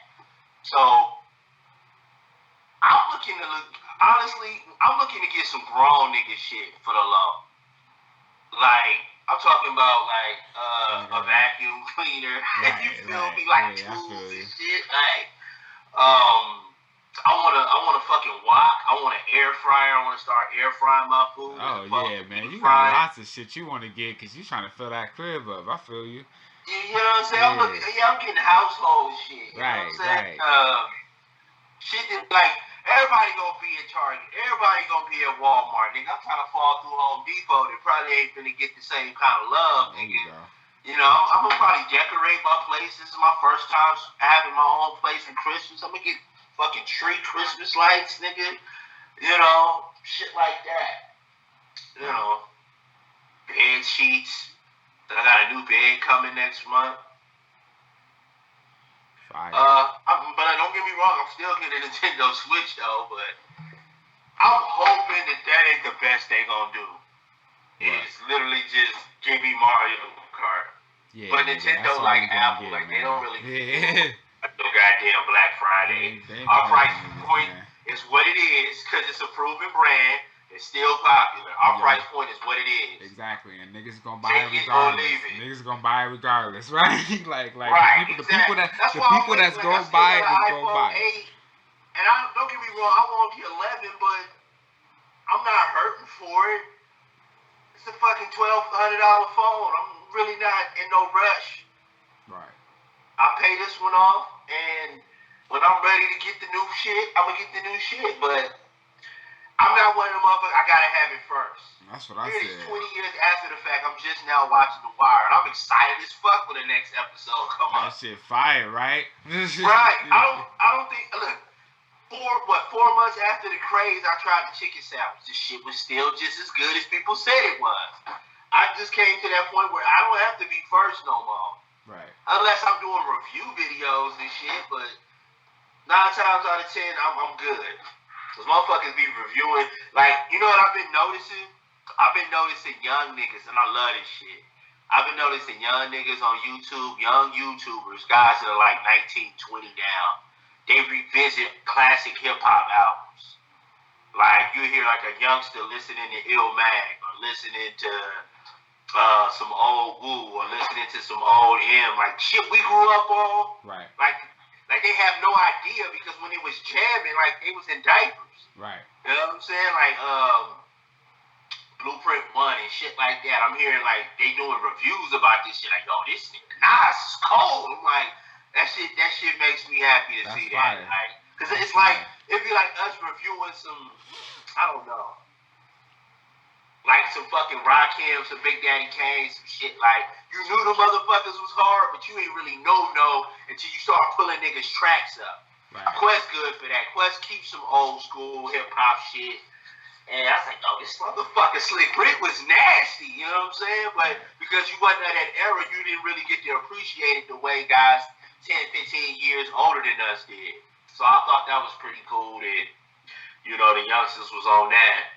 So I'm looking to get some grown nigga shit for the low. Like I'm talking about like a vacuum cleaner. Right, You feel right. me? Like Yeah, I tools feel you. and shit. Like I wanna fucking wok. I want an air fryer. I wanna start air frying my food. Oh as opposed yeah, to man. deep You got frying. lots of shit you want to get because you trying to fill that crib up. I feel you. You know what I'm saying? I'm getting household shit. You know what I'm saying? Right. Shit that like everybody gonna be in Target. Everybody gonna be at Walmart, nigga. I'm trying to fall through Home Depot. They probably ain't gonna get the same kind of love, There nigga. you go. You know, I'm gonna probably decorate my place. This is my first time having my own place for Christmas. I'm gonna get fucking tree Christmas lights, nigga. You know, shit like that. You know, bed sheets. I got a new bed coming next month. Fire. But don't get me wrong, I'm still getting a Nintendo Switch though. But I'm hoping that ain't the best they gonna do. It's literally just give me Mario Kart. Yeah, but Nintendo like Apple, like they don't really no goddamn Black Friday. Our price point is what it is because it's a proven brand. It's still popular. Our price point is what it is. Exactly, and niggas gonna buy it regardless. Niggas gonna buy it regardless, right? like the people that's gonna buy it is gonna buy it. And don't get me wrong, I want the 11, but I'm not hurting for it. It's a fucking $1,200 phone. I'm really not in no rush. Right. I pay this one off, and when I'm ready to get the new shit, I'm gonna get the new shit. But I'm not one of them motherfuckers. I gotta have it first. That's what I said. 20 years years after the fact, I'm just now watching The Wire, and I'm excited as fuck when the next episode come That up. shit fire, right? Right. I don't think. Look, 4 months after the craze, I tried the chicken sandwich. This shit was still just as good as people said it was. I just came to that point where I don't have to be first no more. Right. Unless I'm doing review videos and shit, but 9 times out of 10, I'm good. Cause motherfuckers be reviewing, like, you know what I've been noticing? I've been noticing young niggas, and I love this shit. I've been noticing young niggas on YouTube, young YouTubers, guys that are like 19, 20 now. They revisit classic hip hop albums. Like you hear like a youngster listening to Illmatic or listening to some old Wu or listening to some old M, like shit we grew up on. Right. Like they have no idea because when it was jamming, like they was in diapers. Right. You know what I'm saying? Like Blueprint 1 and shit like that. I'm hearing like they doing reviews about this shit. Like, yo, this nigga Nas is cold. I'm like, that shit makes me happy to see that. Like, cause it's like it'd be like us reviewing some, I don't know, like some fucking Rakim, some Big Daddy Kane, some shit. Like you knew the motherfuckers was hard, but you ain't really know until you start pulling niggas tracks up. Right. Quest good for that. Quest keeps some old school hip hop shit. And I was like, oh, this motherfucker Slick Rick was nasty, you know what I'm saying? But because you wasn't at that era, you didn't really get to appreciate it the way guys 10, 15 years older than us did. So I thought that was pretty cool that, you know, the youngsters was on that.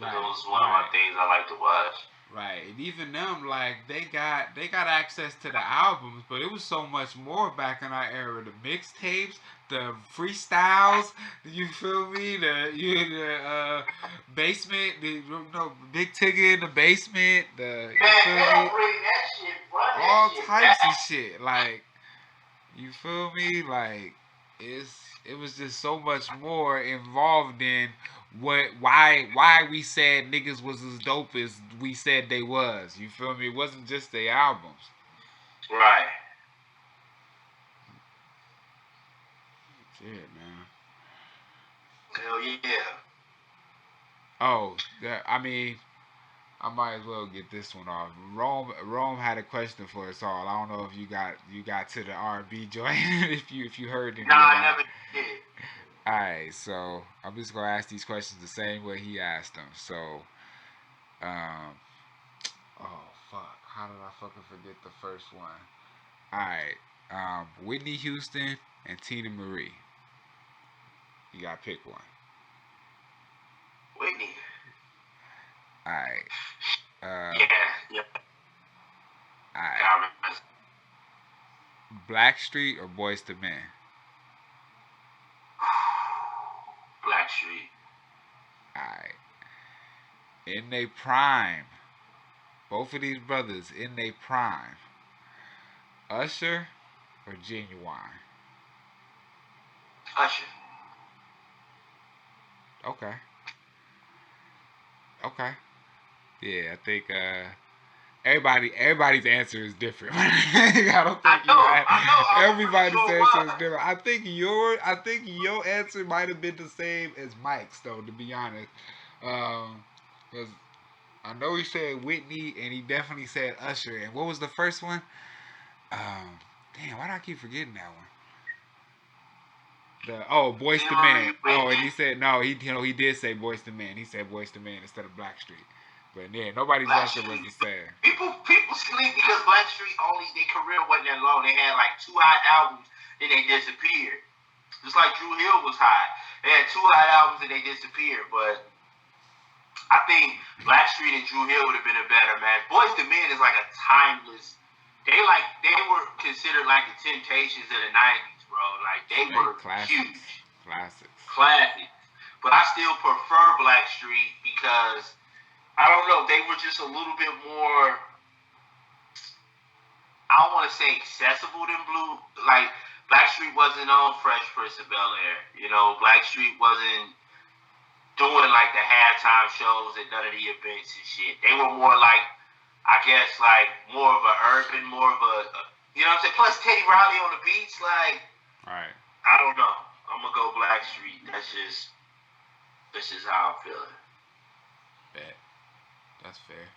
So that was one of my things I like to watch. Right, and even them, like they got access to the albums, but it was so much more back in our era. The mixtapes, the freestyles, you feel me? The basement, Big Tigger in the basement, Man, they don't bring that shit, bro. All types of shit. Like, you feel me? Like, it was just so much more involved in why we said niggas was as dope as we said they was. You feel me? It wasn't just their albums. Right. Shit, man. Hell yeah. Oh, I mean, I might as well get this one off. Rome had a question for us all. I don't know if you got to the R&B joint if you heard it. Nah, I never did. Alright, so I'm just gonna ask these questions the same way he asked them. So, oh fuck, how did I fucking forget the first one? Alright, Whitney Houston and Tina Marie. You gotta pick one. Whitney. Alright. Yeah. Alright. Blackstreet or Boyz II Men? Blackstreet. Alright. In They Prime Both of these brothers in their prime. Usher or Genuine? Usher. Okay. Yeah, I think everybody's answer is different. I don't think everybody's answer is different. I think your answer might have been the same as Mike's though, to be honest. Because I know he said Whitney and he definitely said Usher. And what was the first one? Damn, why do I keep forgetting that one? Boyz II Men. Oh, and he said no. He did say Boyz II Men. He said Boyz II Men instead of Blackstreet. But yeah, nobody's answer was the same. People sleep because Blackstreet their career wasn't that long. They had like 2 hot albums, then they disappeared. Just like Drew Hill was hot. They had 2 hot albums and they disappeared. But I think Blackstreet and Drew Hill would have been a better match. Boyz II Men is like a timeless. They were considered like the Temptations of the '90s, bro. Like they were huge. Classics. But I still prefer Blackstreet because I don't know, they were just a little bit more, I don't want to say accessible than Blue. Like Blackstreet wasn't on Fresh Prince of Bel-Air. You know, Blackstreet wasn't doing like the halftime shows at none of the events and shit. They were more like, I guess, like more of a urban, more of a you know what I'm saying? Plus Teddy Riley on the beats, like, all right. I don't know. I'm gonna go Blackstreet. That's just how I'm feeling. Bet. That's fair.